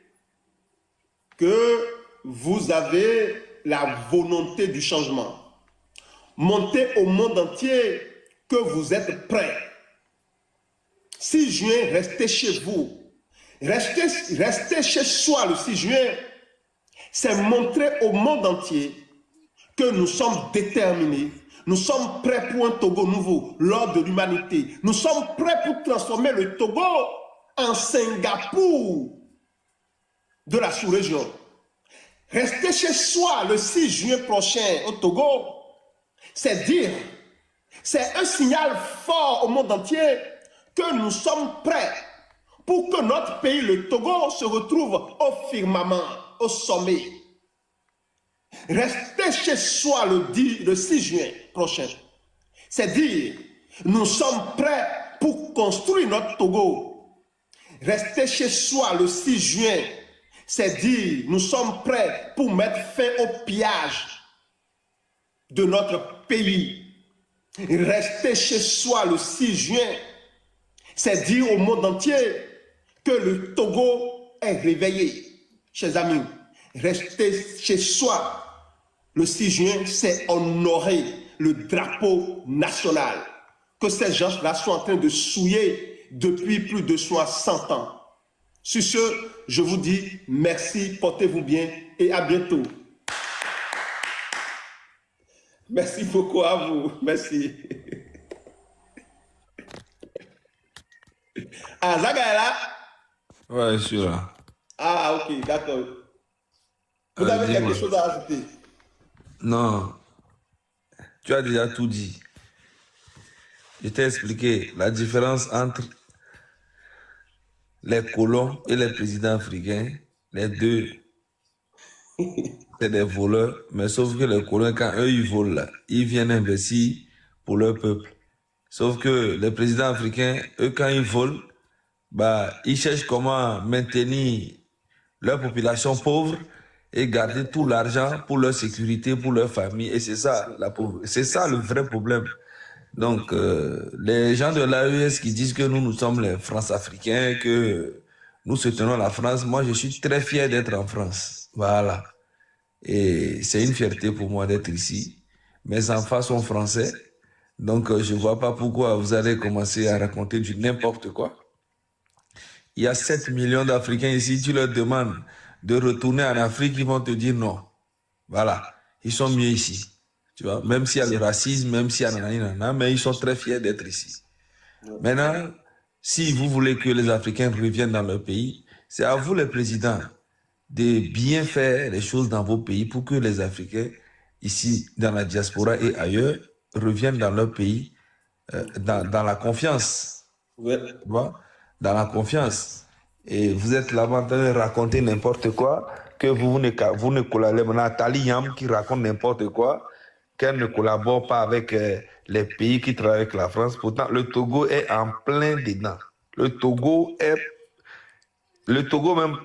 que vous avez la volonté du changement. Montrez au monde entier que vous êtes prêts. 6 juin, restez chez vous. Rester chez soi le 6 juin, c'est montrer au monde entier que nous sommes déterminés. Nous sommes prêts pour un Togo nouveau, l'ordre de l'humanité. Nous sommes prêts pour transformer le Togo en Singapour de la sous-région. Rester chez soi le 6 juin prochain au Togo, c'est dire, c'est un signal fort au monde entier que nous sommes prêts pour que notre pays, le Togo, se retrouve au firmament, au sommet. Rester chez soi le 6 juin prochain, c'est dire, nous sommes prêts pour construire notre Togo. Rester chez soi le 6 juin, c'est dire, nous sommes prêts pour mettre fin au pillage de notre pays. Rester chez soi le 6 juin, c'est dire au monde entier que le Togo est réveillé. Chers amis, rester chez soi le 6 juin, c'est honorer le drapeau national que ces gens-là sont en train de souiller depuis plus de 60 ans. Sur ce, je vous dis merci, portez-vous bien et à bientôt. Merci beaucoup à vous. Merci. Ah, Zaga est là? Ouais, je suis là. Ah, ok, d'accord. Vous avez quelque chose à ajouter? Non, tu as déjà tout dit. Je t'ai expliqué la différence entre les colons et les présidents africains. Les deux, c'est des voleurs, mais sauf que les colons, quand eux, ils volent là, ils viennent investir pour leur peuple. Sauf que les présidents africains, eux, quand ils volent, bah, ils cherchent comment maintenir leur population pauvre et garder tout l'argent pour leur sécurité, pour leur famille. Et c'est ça, c'est ça le vrai problème. Donc, les gens de l'AES qui disent que nous sommes les France-Africains, que nous soutenons la France, moi, je suis très fier d'être en France. Voilà. Et c'est une fierté pour moi d'être ici. Mes enfants sont français, donc je ne vois pas pourquoi vous allez commencer à raconter du n'importe quoi. Il y a 7 millions d'Africains ici, tu leur demandes de retourner en Afrique, ils vont te dire non. Voilà, ils sont mieux ici. Tu vois, même s'il y a le racisme, même s'il y a nanana, mais ils sont très fiers d'être ici. Maintenant, si vous voulez que les Africains reviennent dans leur pays, c'est à vous les présidents de bien faire les choses dans vos pays pour que les Africains, ici, dans la diaspora et ailleurs, reviennent dans leur pays dans la confiance. Ouais. Tu vois? Dans la confiance. Et vous êtes là en train de raconter n'importe quoi, que vous ne collaborez pas. Nathalie Yam qui raconte n'importe quoi, qu'elle ne collabore pas avec les pays qui travaillent avec la France. Pourtant, le Togo est en plein dedans. Le Togo même,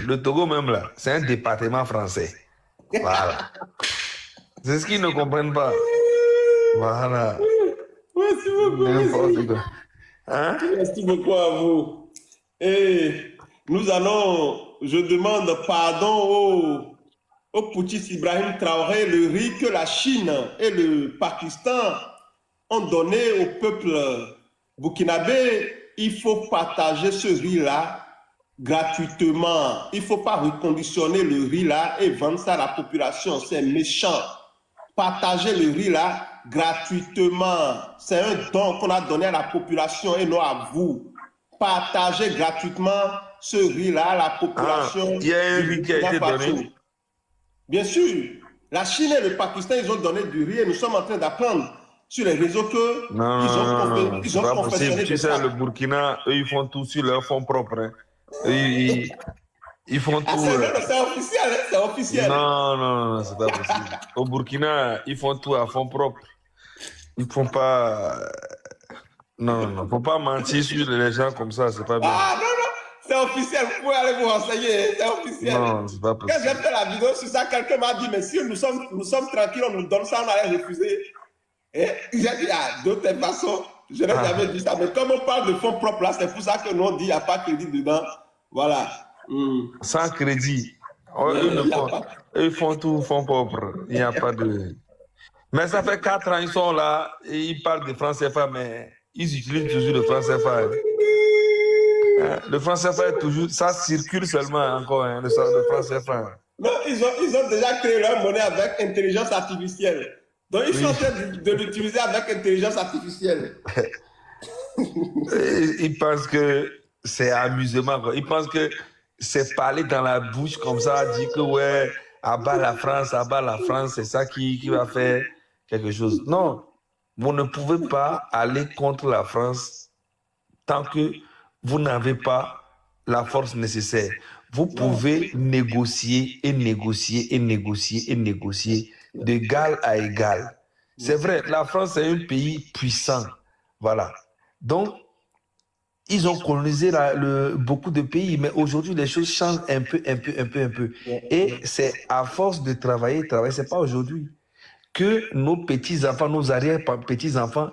le Togo même là, c'est un département français. Voilà. C'est ce qu'ils ne comprennent pas. Voilà. Merci beaucoup. N'importe quoi. Hein? Merci beaucoup à vous. Et nous allons, je demande pardon au putschiste Ibrahim Traoré, le riz que la Chine et le Pakistan ont donné au peuple burkinabé. Il faut partager ce riz-là gratuitement. Il ne faut pas reconditionner le riz-là et vendre ça à la population. C'est méchant. Partager le riz-là gratuitement. C'est un don qu'on a donné à la population et non à vous. Partagez gratuitement ce riz-là à la population. Il y a un riz qui a été donné. Bien sûr. La Chine et le Pakistan, ils ont donné du riz et nous sommes en train d'apprendre sur les réseaux que ils ont confectionné Tu sais, le Burkina, eux, ils font tout sur leur fonds propres. Hein. Ils font tout. C'est officiel, hein, c'est officiel. Non, c'est pas possible. Au Burkina, ils font tout à fonds propres. Ils font pas. Non, faut pas mentir sur les gens comme ça, c'est pas bien. Ah non, c'est officiel, vous pouvez aller vous renseigner, c'est officiel. Non, c'est pas possible. Quand j'ai fait la vidéo sur ça, quelqu'un m'a dit, mais si nous sommes tranquilles, on nous donne ça, on allait refuser. Et j'ai dit, de toute façon, je n'ai jamais dit ça. Mais comme on parle de fonds propres là, c'est pour ça que nous on dit, il n'y a pas de crédit dedans. Voilà. Sans crédit. Ils font tout fonds propres. Il n'y a pas de. Mais ça fait 4 ans, ils sont là, et ils parlent de franc CFA, mais ils utilisent toujours le franc CFA. Le franc CFA est toujours. Ça circule seulement encore, le franc CFA. Non, ils ont déjà créé leur monnaie avec intelligence artificielle. Donc, ils sont en train de l'utiliser avec intelligence artificielle. Ils pensent que c'est amusement. Quoi. Ils pensent que c'est parler dans la bouche comme ça, dire que ouais, abat la France, c'est ça qui va faire quelque chose. Non, vous ne pouvez pas aller contre la France tant que vous n'avez pas la force nécessaire. Vous pouvez négocier et négocier et négocier et négocier d'égal à égal. C'est vrai, la France est un pays puissant. Voilà. Donc, ils ont colonisé beaucoup de pays, mais aujourd'hui, les choses changent un peu. Et c'est à force de travailler, c'est pas aujourd'hui que nos petits-enfants, nos arrière-petits-enfants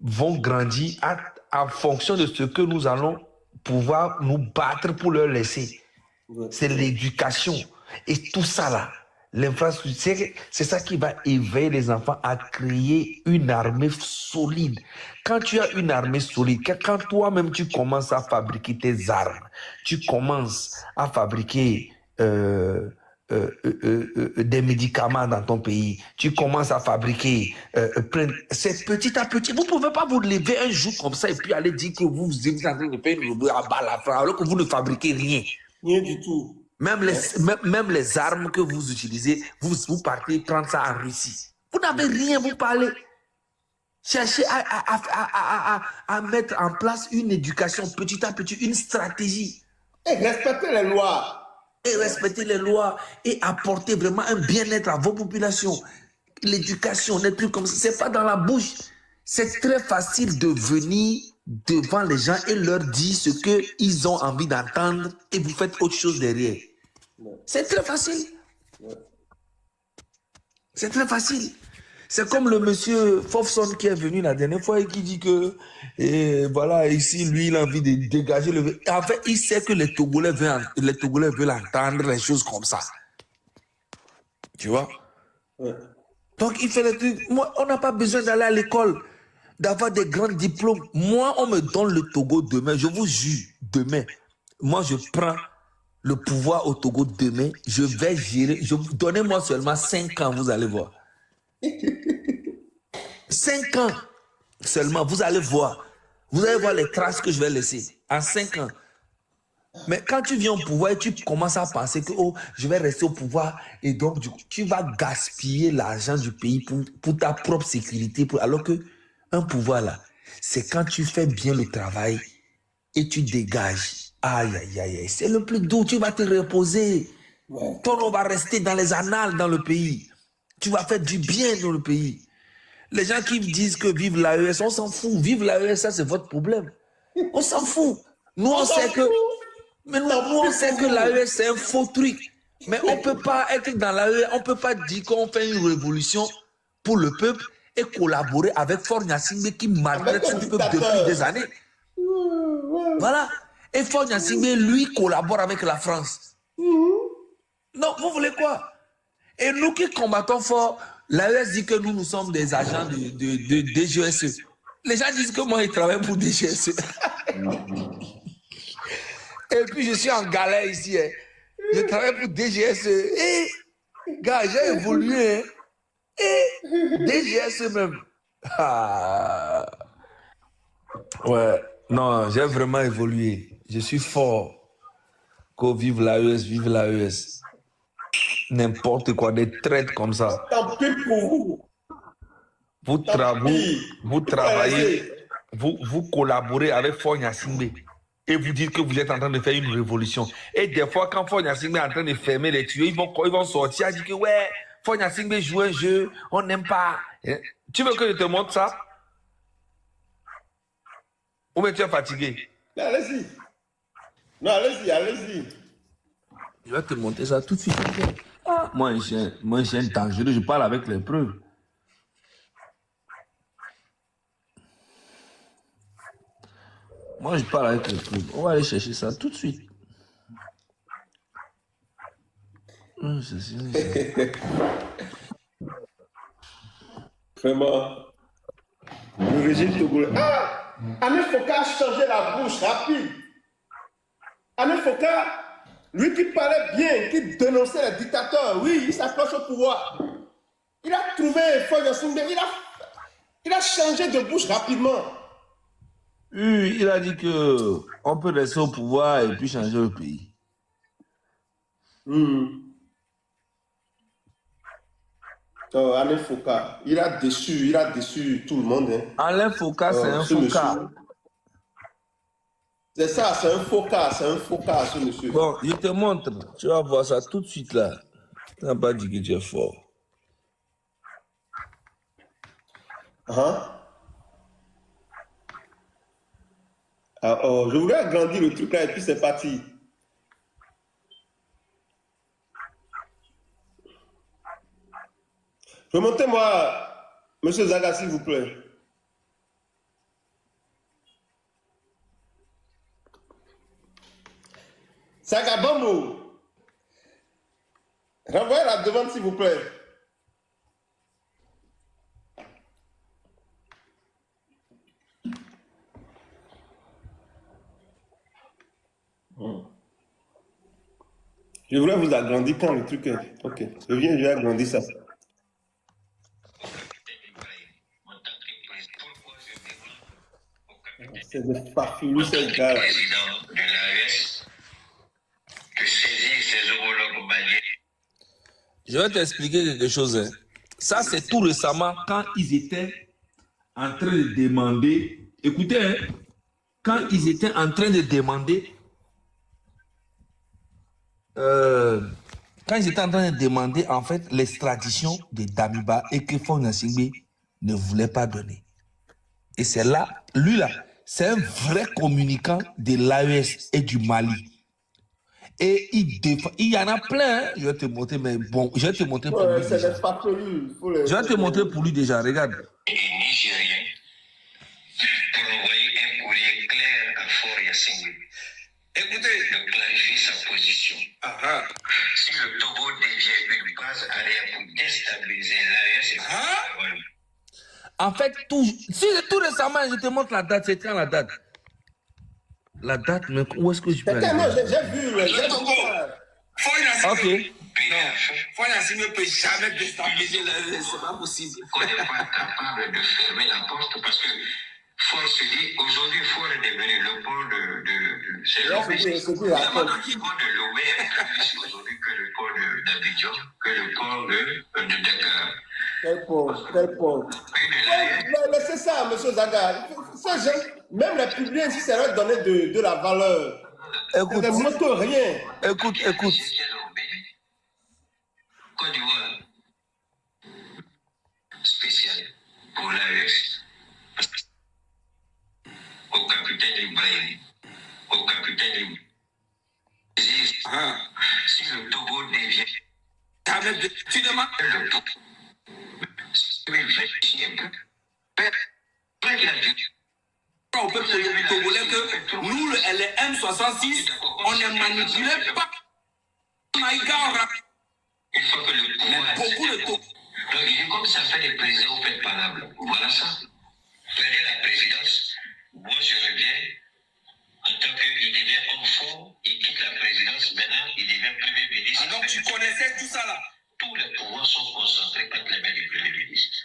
vont grandir en fonction de ce que nous allons pouvoir nous battre pour leur laisser. C'est l'éducation. Et tout ça là, l'infrastructure, c'est ça qui va éveiller les enfants à créer une armée solide. Quand tu as une armée solide, quand toi-même tu commences à fabriquer tes armes, tu commences à fabriquer des médicaments dans ton pays, tu commences à fabriquer, c'est petit à petit. Vous ne pouvez pas vous lever un jour comme ça et puis aller dire que vous êtes en train de faire une à bas la France alors que vous ne fabriquez rien. Rien du tout. Même les armes que vous utilisez, vous partez prendre ça en Russie. Vous n'avez rien, vous parlez. Cherchez à mettre en place une éducation petit à petit, une stratégie. Et respectez les lois. Et respecter les lois et apporter vraiment un bien-être à vos populations. L'éducation, des trucs comme ça, c'est pas dans la bouche. C'est très facile de venir devant les gens et leur dire ce qu'ils ont envie d'entendre et vous faites autre chose derrière. C'est très facile. C'est très facile. C'est comme le monsieur Fofson qui est venu la dernière fois et qui dit que voilà, ici, lui, il a envie de dégager le... En fait, il sait que les Togolais veulent entendre les choses comme ça. Tu vois? Ouais. Donc, il fait les trucs. Moi, on n'a pas besoin d'aller à l'école, d'avoir des grands diplômes. Moi, on me donne le Togo demain. Je vous jure, demain, moi, je prends le pouvoir au Togo demain. Je vais gérer. Donnez-moi seulement 5 ans, vous allez voir. 5 ans seulement, vous allez voir. Vous allez voir les traces que je vais laisser. En 5 ans. Mais quand tu viens au pouvoir et tu commences à penser que oh, je vais rester au pouvoir et donc du coup, tu vas gaspiller l'argent du pays pour ta propre sécurité. Alors que un pouvoir là, c'est quand tu fais bien le travail et tu dégages. Aïe, aïe, aïe, aïe, c'est le plus doux. Tu vas te reposer. Ton nom va rester dans les annales dans le pays. Tu vas faire du bien dans le pays. Les gens qui disent que vive l'AES, on s'en fout. Vive l'AES, ça c'est votre problème. On s'en fout. Nous, on sait que... Mais nous, on sait que l'AES, c'est un faux truc. Mais on ne peut pas être dans l'AES, on ne peut pas dire qu'on fait une révolution pour le peuple et collaborer avec Faure Gnassingbé qui maltraite son peuple depuis des années. Voilà. Et Faure Gnassingbé, lui, collabore avec la France. Non, vous voulez quoi? Et nous qui combattons fort, l'AES dit que nous sommes des agents de DGSE. Les gens disent que moi, ils travaillent pour DGSE. Et puis, je suis en galère ici. Hein. Je travaille pour DGSE. Et, gars, j'ai évolué. Hein. Et DGSE même. Ah. Ouais. Non, j'ai vraiment évolué. Je suis fort. Qu'au vive l'AES, vive l'AES. N'importe quoi, des traites comme ça. Tant pis pour vous. Vous travaillez, vous collaborez avec Faure Gnassingbé. Et vous dites que vous êtes en train de faire une révolution. Et des fois, quand Faure Gnassingbé est en train de fermer les tuyaux, ils vont sortir et dire que ouais, Faure Gnassingbé joue un jeu, on n'aime pas. Tu veux que je te montre ça? Ou bien tu es fatigué? Non, allez-y. Non, allez-y, allez-y. Je vais te montrer ça tout de suite. Moi, un chien dangereux, je parle avec les preuves. Moi, je parle avec les preuves. On va aller chercher ça tout de suite. Vraiment. Le régime togolais. Ah! Ané Foka a changé la bouche rapide. Ané Foka, lui qui parlait bien, qui dénonçait les dictateurs, oui, il s'approche au pouvoir. Il a trouvé Faure Gnassingbé, il a changé de bouche rapidement. Oui, il a dit que on peut rester au pouvoir et puis changer le pays. Oh, Ané Foka, il a déçu tout le monde. Hein. Alain Foka, c'est un Foka. C'est ça, c'est un Foka, ce monsieur. Bon, je te montre. Tu vas voir ça tout de suite là. Tu n'as pas dit que tu es fort. Ah, oh, je voulais agrandir le truc là et puis c'est parti. Remontez-moi, monsieur Zaga, s'il vous plaît. Zaga Bambo. Renvoyez la demande, s'il vous plaît. Je voulais vous agrandir quand le truc est... Ok, je vais agrandir ça. C'est des farfelus, ces gars. Président de l'AES de saisir ses homologues maliens. Je vais t'expliquer quelque chose. Hein. Ça, c'est tout récemment quand ils étaient en train de demander. Écoutez, hein, quand ils étaient en train de demander. Quand ils étaient en train de demander en fait l'extradition de Damiba et que Faure Gnassingbé ne voulait pas donner. Et c'est là, lui là, c'est un vrai communicant de l'AES et du Mali. Et il y en a plein, hein. Je vais te montrer, mais bon, je vais te montrer pour lui C'est déjà. des farfelus. Je vais te montrer pour lui déjà, regarde. Et nigériens pour envoyer un courrier clair à Faure Gnassingbé. Écoutez, de clarifier sa position. Si le Togo devient une base arrière pour déstabiliser l'AES, En fait, tout récemment, je te montre la date, c'est quand la date? La date, mais où est-ce que je peux aller? Non, j'ai vu. Ok. Faure Gnassingbé ne peut jamais déstabiliser l'AES, c'est pas possible. On n'est pas capable de fermer la porte parce que Fort se dit, aujourd'hui, Fort est devenu le pôle de c'est Là, Lomé. c'est plus Le rapport. pôle de Lomé est plus aujourd'hui que le pôle d'Abidjan, que le pôle de Dakar. Quel pauvre, quel pauvre. Laissez ça, monsieur Zaga. Ces gens, même les publics, si ça leur donner de la valeur, Écoute, ça ne montre rien. écoute. Côte d'Ivoire, spécial pour l'AES. Au capitaine Ibrahim, au capitaine Ibrahim. Si le Togo devient, tu demandes le Togo. Au peuple togolais que nous, les M66, on ne manipulait pas. Une fois que le pouvoir beaucoup de Togo. Donc, il dit comme ça fait des présidents, vous faites valable. Voilà ça. Prenez la présidence, moi je reviens, en tant qu'il devient homme fort, il quitte la présidence, maintenant il devient premier ministre. Ah donc tu connaissais tout ça là? Tous les pouvoirs sont concentrés entre les mains du premier ministre.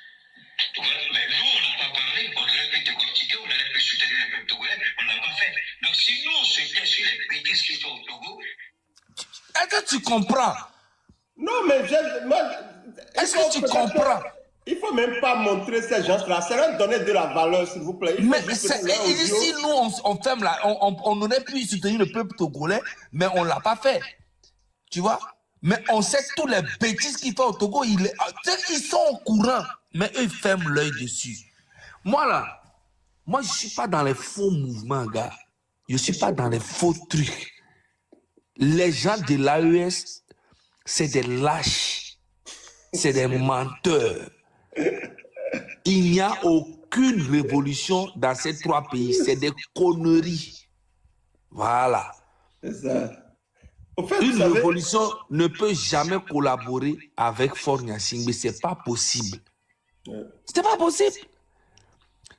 Mais nous, on n'a pas parlé, on aurait pu décortiquer, on aurait pu soutenir le peuple togolais, on ne l'a pas fait. Donc si nous, on se tait sur les bêtises qui sont au Togo... Est-ce que tu comprends? Non, mais est-ce que tu comprends? Il ne faut même pas montrer ces gens-là. C'est leur donner de la valeur, s'il vous plaît. Mais ici, nous, on ferme là. On aurait pu soutenir le peuple togolais, mais on ne l'a pas fait. Tu vois? Mais on sait tous les bêtises qu'il fait au Togo. Ils sont au courant, mais eux, ils ferment l'œil dessus. Moi, là, je ne suis pas dans les faux mouvements, gars. Je ne suis pas dans les faux trucs. Les gens de l'AES, c'est des lâches. C'est des menteurs. Il n'y a aucune révolution dans ces trois pays. C'est des conneries. Voilà. C'est ça. En fait, Une révolution ne peut jamais collaborer avec Faure Gnassingbé. C'est pas possible. C'est pas possible.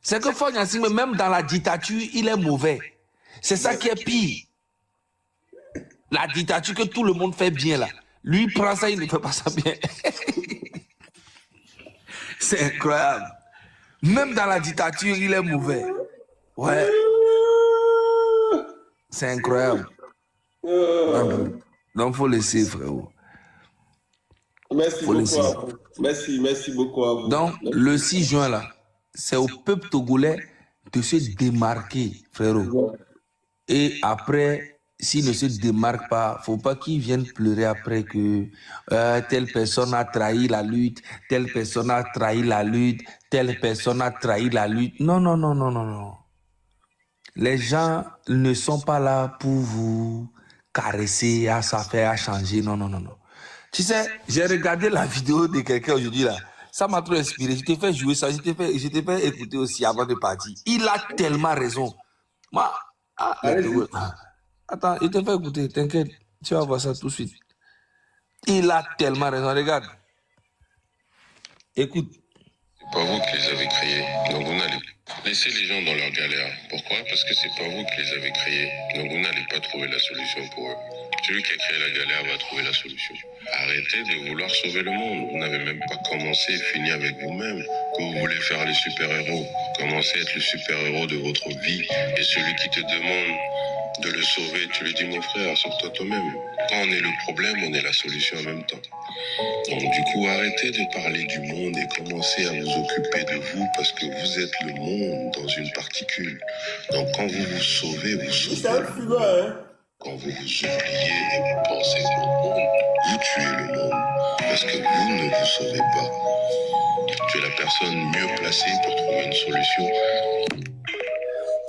C'est que Faure Gnassingbé, même dans la dictature, il est mauvais. C'est ça qui est pire. La dictature que tout le monde fait bien là. Lui, il prend ça, il ne fait pas ça bien. C'est incroyable. Même dans la dictature, il est mauvais. Ouais. C'est incroyable. Donc, il faut laisser, frérot. Merci beaucoup à vous. Merci beaucoup à vous. Donc, le 6 juin, là, c'est au peuple togolais de se démarquer, frérot. Et après, s'il ne se démarque pas, il ne faut pas qu'ils viennent pleurer après que telle personne a trahi la lutte, telle personne a trahi la lutte, telle personne a trahi la lutte. Non, non, non, non, non, non. Les gens ne sont pas là pour vous caresser, à ça faire, à changer. Non, non, non, non. Tu sais, j'ai regardé la vidéo de quelqu'un aujourd'hui là. Ça m'a trop inspiré. Je t'ai fait jouer ça, je t'ai fait écouter aussi avant de partir. Il a tellement raison. Moi, attends, je t'ai fait écouter, t'inquiète. Tu vas voir ça tout de suite. Il a tellement raison. Regarde. Écoute. C'est pas vous qui les avez créés, donc vous n'allez laisser les gens dans leur galère. Pourquoi? Parce que c'est pas vous qui les avez créés, donc vous n'allez pas trouver la solution pour eux. Celui qui a créé la galère va trouver la solution. Arrêtez de vouloir sauver le monde. Vous n'avez même pas commencé et fini avec vous-même. Que vous voulez faire les super-héros. Commencez à être le super-héros de votre vie. Et celui qui te demande de le sauver, tu lui dis, mon frère, sauve-toi toi-même. Quand on est le problème, on est la solution en même temps. Donc du coup, arrêtez de parler du monde et commencez à vous occuper de vous parce que vous êtes le monde dans une particule. Donc quand vous vous sauvez, vous sauvez le monde. Quand vous vous oubliez et vous pensez au monde, vous tuez le monde parce que vous ne vous sauvez pas. Tu es la personne mieux placée pour trouver une solution.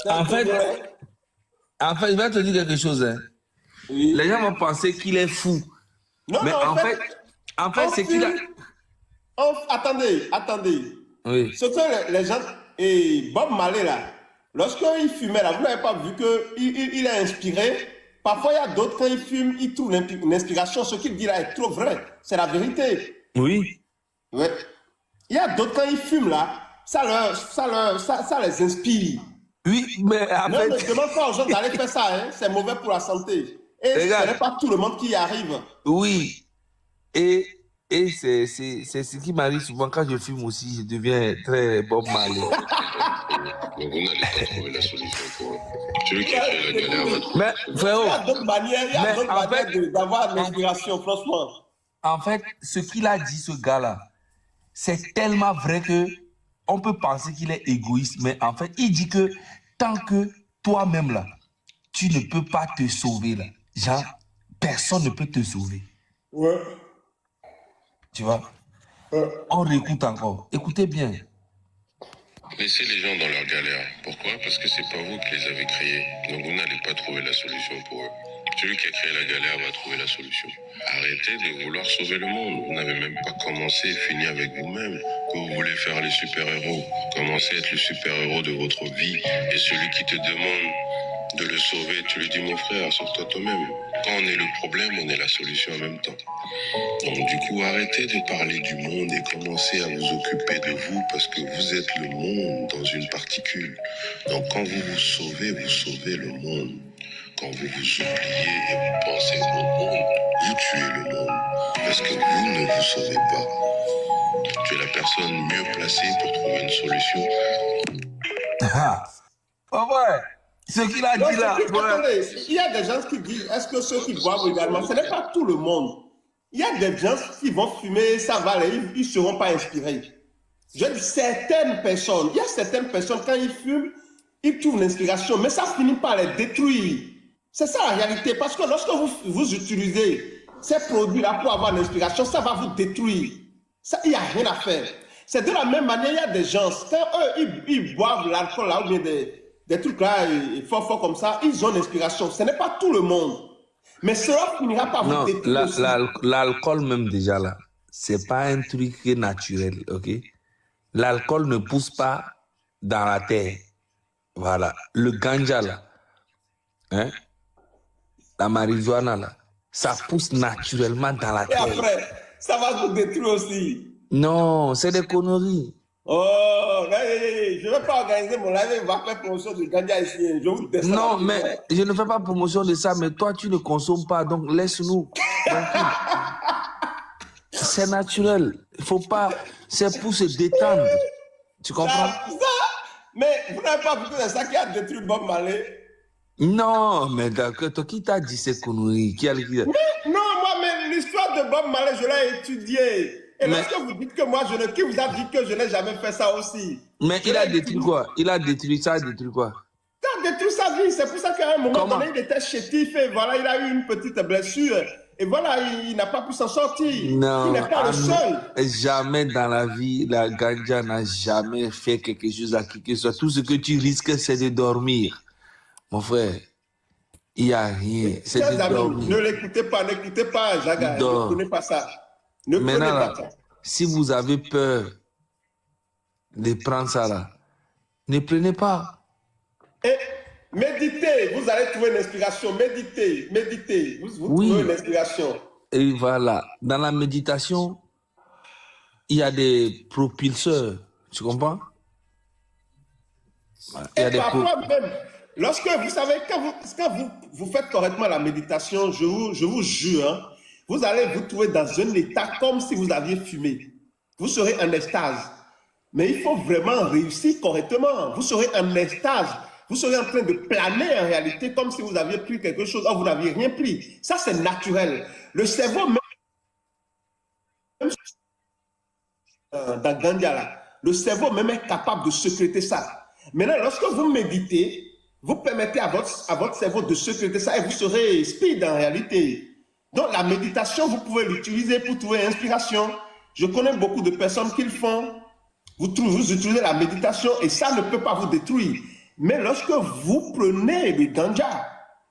En fait, je vais te dire quelque chose. Hein. Oui. Les gens vont penser qu'il est fou. Non, mais en fait, c'est qu'il a... Attendez. Oui. Ce que les gens... Et Bob Marley, là, lorsqu'il fumait, là, vous n'avez pas vu qu'il est inspiré. Parfois, il y a d'autres, quand ils fument, ils trouvent une inspiration. Ce qu'il dit là est trop vrai. C'est la vérité. Oui. Ouais. Il y a d'autres, quand ils fument, là, ça les inspire. Oui, mais en fait... Non, ne demande pas aux gens d'aller faire ça, hein. C'est mauvais pour la santé. Et ce n'est pas tout le monde qui y arrive. Oui. Et c'est ce qui m'arrive souvent quand je fume aussi, je deviens très Bob Marley. Donc vous n'allez pas trouver la solution pour eux. Celui qui a créé la galère va trouver. Mais frérot, Il y a d'autres manières, d'avoir l'inspiration, franchement. en fait, ce qu'il a dit, ce gars-là, c'est tellement vrai que on peut penser qu'il est égoïste, mais en fait, il dit que tant que toi-même, là, tu ne peux pas te sauver, là, genre, personne ne peut te sauver. Ouais. Tu vois? On réécoute encore. Écoutez bien. Laissez les gens dans leur galère. Pourquoi? Parce que c'est pas vous qui les avez créés. Donc vous n'allez pas trouver la solution pour eux. Celui qui a créé la galère va trouver la solution. Arrêtez de vouloir sauver le monde. Vous n'avez même pas commencé et fini avec vous-même. Que vous voulez faire les super-héros. Commencez à être le super-héros de votre vie. Et celui qui te demande de le sauver, tu lui dis, mon frère, sauve-toi toi-même. Quand on est le problème, on est la solution en même temps. Donc du coup, arrêtez de parler du monde et commencez à vous occuper de vous parce que vous êtes le monde dans une particule. Donc quand vous vous sauvez le monde. Quand vous vous oubliez et vous pensez au monde, vous tuez le monde. Parce que vous ne vous sauvez pas. Tu es la personne mieux placée pour trouver une solution. Ah, ouais. Ce qu'il a dit là. Attendez, il y a des gens qui disent, est-ce que ceux qui boivent également, ce n'est pas tout le monde. Il y a des gens qui vont fumer, ça va aller, ils ne seront pas inspirés. Je dis certaines personnes, il y a certaines personnes, quand ils fument, ils trouvent l'inspiration, mais ça finit par les détruire. C'est ça la réalité, parce que lorsque vous utilisez ces produits-là pour avoir l'inspiration, ça va vous détruire. Ça, il n'y a rien à faire. C'est de la même manière, il y a des gens, quand eux, ils boivent l'alcool là, ou bien des trucs là, fort comme ça, ils ont l'inspiration. Ce n'est pas tout le monde. Mais cela finira par vous détruire. L'alcool même déjà là, c'est pas un truc naturel, ok? L'alcool ne pousse pas dans la terre. Voilà. Le ganja là, hein? La marijuana là, ça pousse naturellement dans la terre. Et après, ça va vous détruire aussi. Non, c'est des conneries. Oh, je ne vais pas organiser mon live, on va faire promotion de ganja ici. Je vous descends. Non, mais je ne fais pas promotion de ça, mais toi, tu ne consommes pas, donc laisse-nous. C'est naturel. Il faut pas. C'est pour se détendre. Tu comprends? Mais vous n'avez pas vu que c'est ça qui a détruit Bob Marley? Non, mais d'accord. Qui t'a dit ces conneries? Non, moi, mais l'histoire de Bob Marley, je l'ai étudiée. Et lorsque vous dites que moi, qui vous a dit que je n'ai jamais fait ça aussi? Mais il a détruit quoi? Il a détruit ça, détruit quoi? Ça a détruit sa vie. C'est pour ça qu'à un moment donné, il était chétif et voilà, il a eu une petite blessure. Et voilà, il n'a pas pu s'en sortir. Non, il n'est pas le seul. Jamais dans la vie, la ganja n'a jamais fait quelque chose à qui que ce soit. Tout ce que tu risques, c'est de dormir. Mon frère, il n'y a rien. C'est de dormir. Ne l'écoutez pas, Jaga. Ne prenez pas ça. Ne prenez pas ça. Si vous avez peur de prendre ça là, ne prenez pas. Et méditez, vous allez trouver l'inspiration. Méditez. Vous trouvez l'inspiration. Et voilà, dans la méditation, il y a des propulseurs. Tu comprends? Et parfois même, lorsque vous savez, quand vous faites correctement la méditation, je vous jure, hein, vous allez vous trouver dans un état comme si vous aviez fumé. Vous serez en extase. Mais il faut vraiment réussir correctement. Vous serez en extase. Vous serez en train de planer en réalité comme si vous aviez pris quelque chose. Or, vous n'aviez rien pris. Ça, c'est naturel. Le cerveau, même dans Gandhi, le cerveau même est capable de sécréter ça. Maintenant, lorsque vous méditez, vous permettez à votre cerveau de sécréter ça et vous serez speed en réalité. Donc, la méditation, vous pouvez l'utiliser pour trouver inspiration. Je connais beaucoup de personnes qui le font. Vous utilisez la méditation et ça ne peut pas vous détruire. Mais lorsque vous prenez le ganja,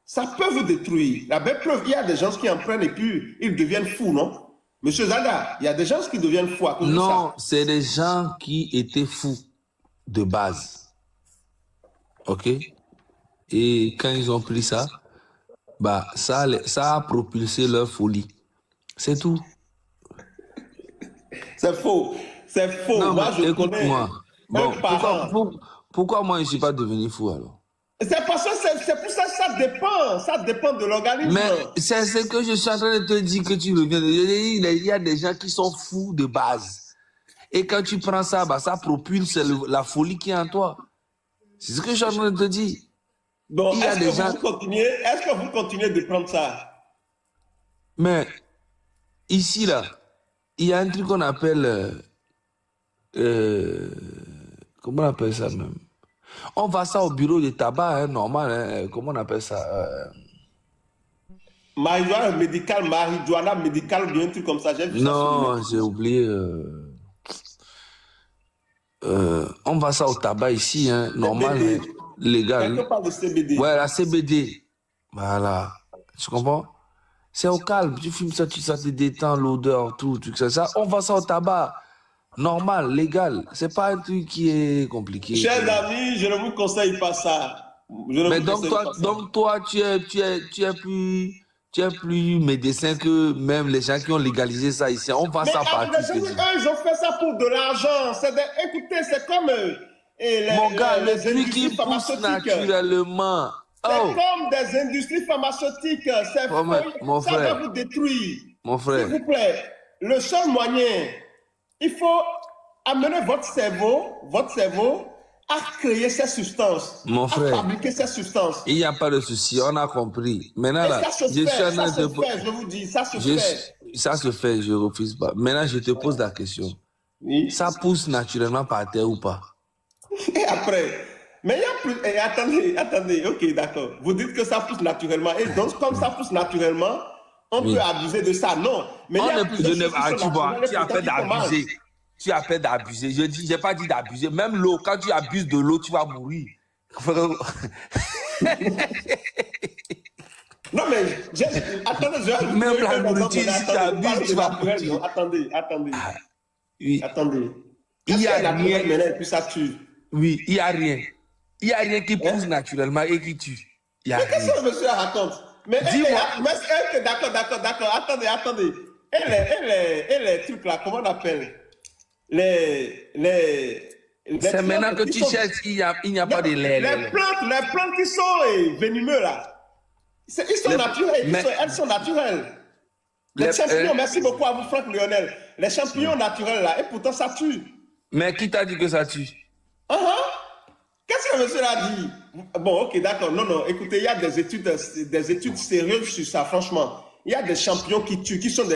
ça peut vous détruire. La belle preuve, il y a des gens qui en prennent et puis ils deviennent fous, non? Monsieur Zada, il y a des gens qui deviennent fous à cause de ça. Non, c'est des gens qui étaient fous de base. OK? Et quand ils ont pris ça, bah, ça a propulsé leur folie. C'est tout. C'est faux. C'est faux. Non, moi, je connais. Écoute-moi. Bon, pourquoi moi, je ne suis pas devenu fou alors? C'est parce que c'est pour ça que ça dépend. Ça dépend de l'organisme. Mais c'est ce que je suis en train de te dire que tu reviens de dire. Il y a des gens qui sont fous de base. Et quand tu prends ça, bah, ça propulse la folie qui est en toi. C'est ce que je suis en train de te dire. Donc, Il y a est-ce des que, gens... est-ce que vous continuez de prendre ça? Mais ici, là, il y a un truc qu'on appelle... comment on appelle ça même? On va ça au bureau de tabac, hein, normal. Hein, comment on appelle ça? Marijuana médical, ou bien un truc comme ça. J'ai vu ça sur Non, j'ai oublié. On va ça au tabac ici, hein, normal, CBD. légal. Quelqu'un parle de CBD. Ouais, la CBD. Voilà. Tu comprends? C'est au calme. Tu fumes ça, ça te détend, l'odeur, tout ça. On va ça au tabac. Normal, légal. C'est pas un truc qui est compliqué. Chers amis, je ne vous conseille pas ça. Mais donc toi, tu es plus médecin que même les gens qui ont légalisé ça ici. On va ça partout. Ils ont fait ça pour de l'argent. Écoutez, c'est comme mon gars, le truc industries qui pousse pharmaceutiques. naturellement. C'est comme des industries pharmaceutiques. C'est mon ça frère. va vous détruire. Mon frère. S'il vous plaît, le seul moyen, il faut amener votre cerveau à créer ces substances, Mon frère, à fabriquer ces substances. Il n'y a pas de souci, on a compris. Maintenant, Et là, ça se fait, je vous dis, ça se fait. Ça se fait, je ne refuse pas. Maintenant, je te pose la question. Oui. Ça pousse naturellement par terre ou pas? Et après, mais il y a plus. Attendez, ok, d'accord. Vous dites que ça pousse naturellement. Et donc, comme ça pousse naturellement, on peut abuser de ça. Non. Mais tu as fait d'abuser. Tu as fait d'abuser. Je dis, j'ai pas dit d'abuser. Même l'eau, quand tu abuses de l'eau, tu vas mourir. Non, mais attendez, même la nourriture, si tu abuses, tu vas mourir. Attendez. Oui. Attendez. Il n'y a rien. Et puis ça tue. Oui, il n'y a rien. Il n'y a rien qui pousse naturellement et qui tue. Il y a mais rien. qu'est-ce que monsieur raconte? Mais d'accord. Attendez. Et les trucs là, comment on appelle? C'est maintenant que tu cherches, il n'y a pas de lait. Les plantes qui sont venimeux là, ils sont naturels. Elles sont naturelles. Les champignons, merci beaucoup à vous, Franck Lionel. Les champignons naturels là, et pourtant ça tue. Mais qui t'a dit que ça tue? Qu'est-ce que monsieur a dit? Bon, ok, d'accord. Non, écoutez, il y a des études sérieuses sur ça, franchement. Il y a des champignons qui tuent, qui sont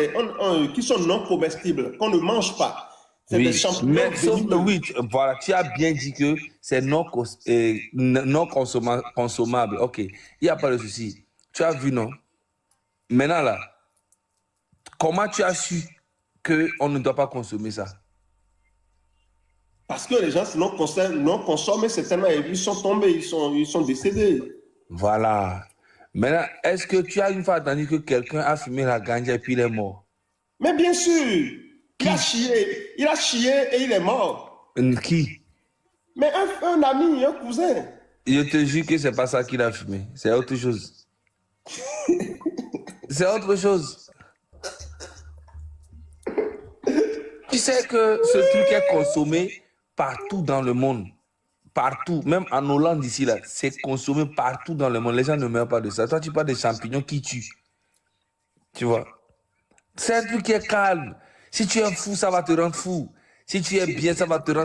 non comestibles, qu'on ne mange pas. C'est des champignons venimeux. Oui, voilà, tu as bien dit que c'est non consommable. Ok, il n'y a pas de souci. Tu as vu, non? Maintenant, là, comment tu as su qu'on ne doit pas consommer ça? Parce que les gens non consomment, certainement, ils sont tombés, ils sont décédés. Voilà. Maintenant, est-ce que tu as une fois entendu que quelqu'un a fumé la ganja et puis il est mort? Mais bien sûr. Il a chié et il est mort. Qui? Mais un ami, un cousin. Je te jure que c'est pas ça qu'il a fumé. C'est autre chose. C'est autre chose. Tu sais que ce truc est consommé partout dans le monde. Partout, même en Hollande ici, là, c'est consommé partout dans le monde. Les gens ne meurent pas de ça. Toi, tu parles des champignons qui tuent. Tu vois? C'est un truc qui est calme. Si tu es fou, ça va te rendre fou. Si tu es bien, ça va te rendre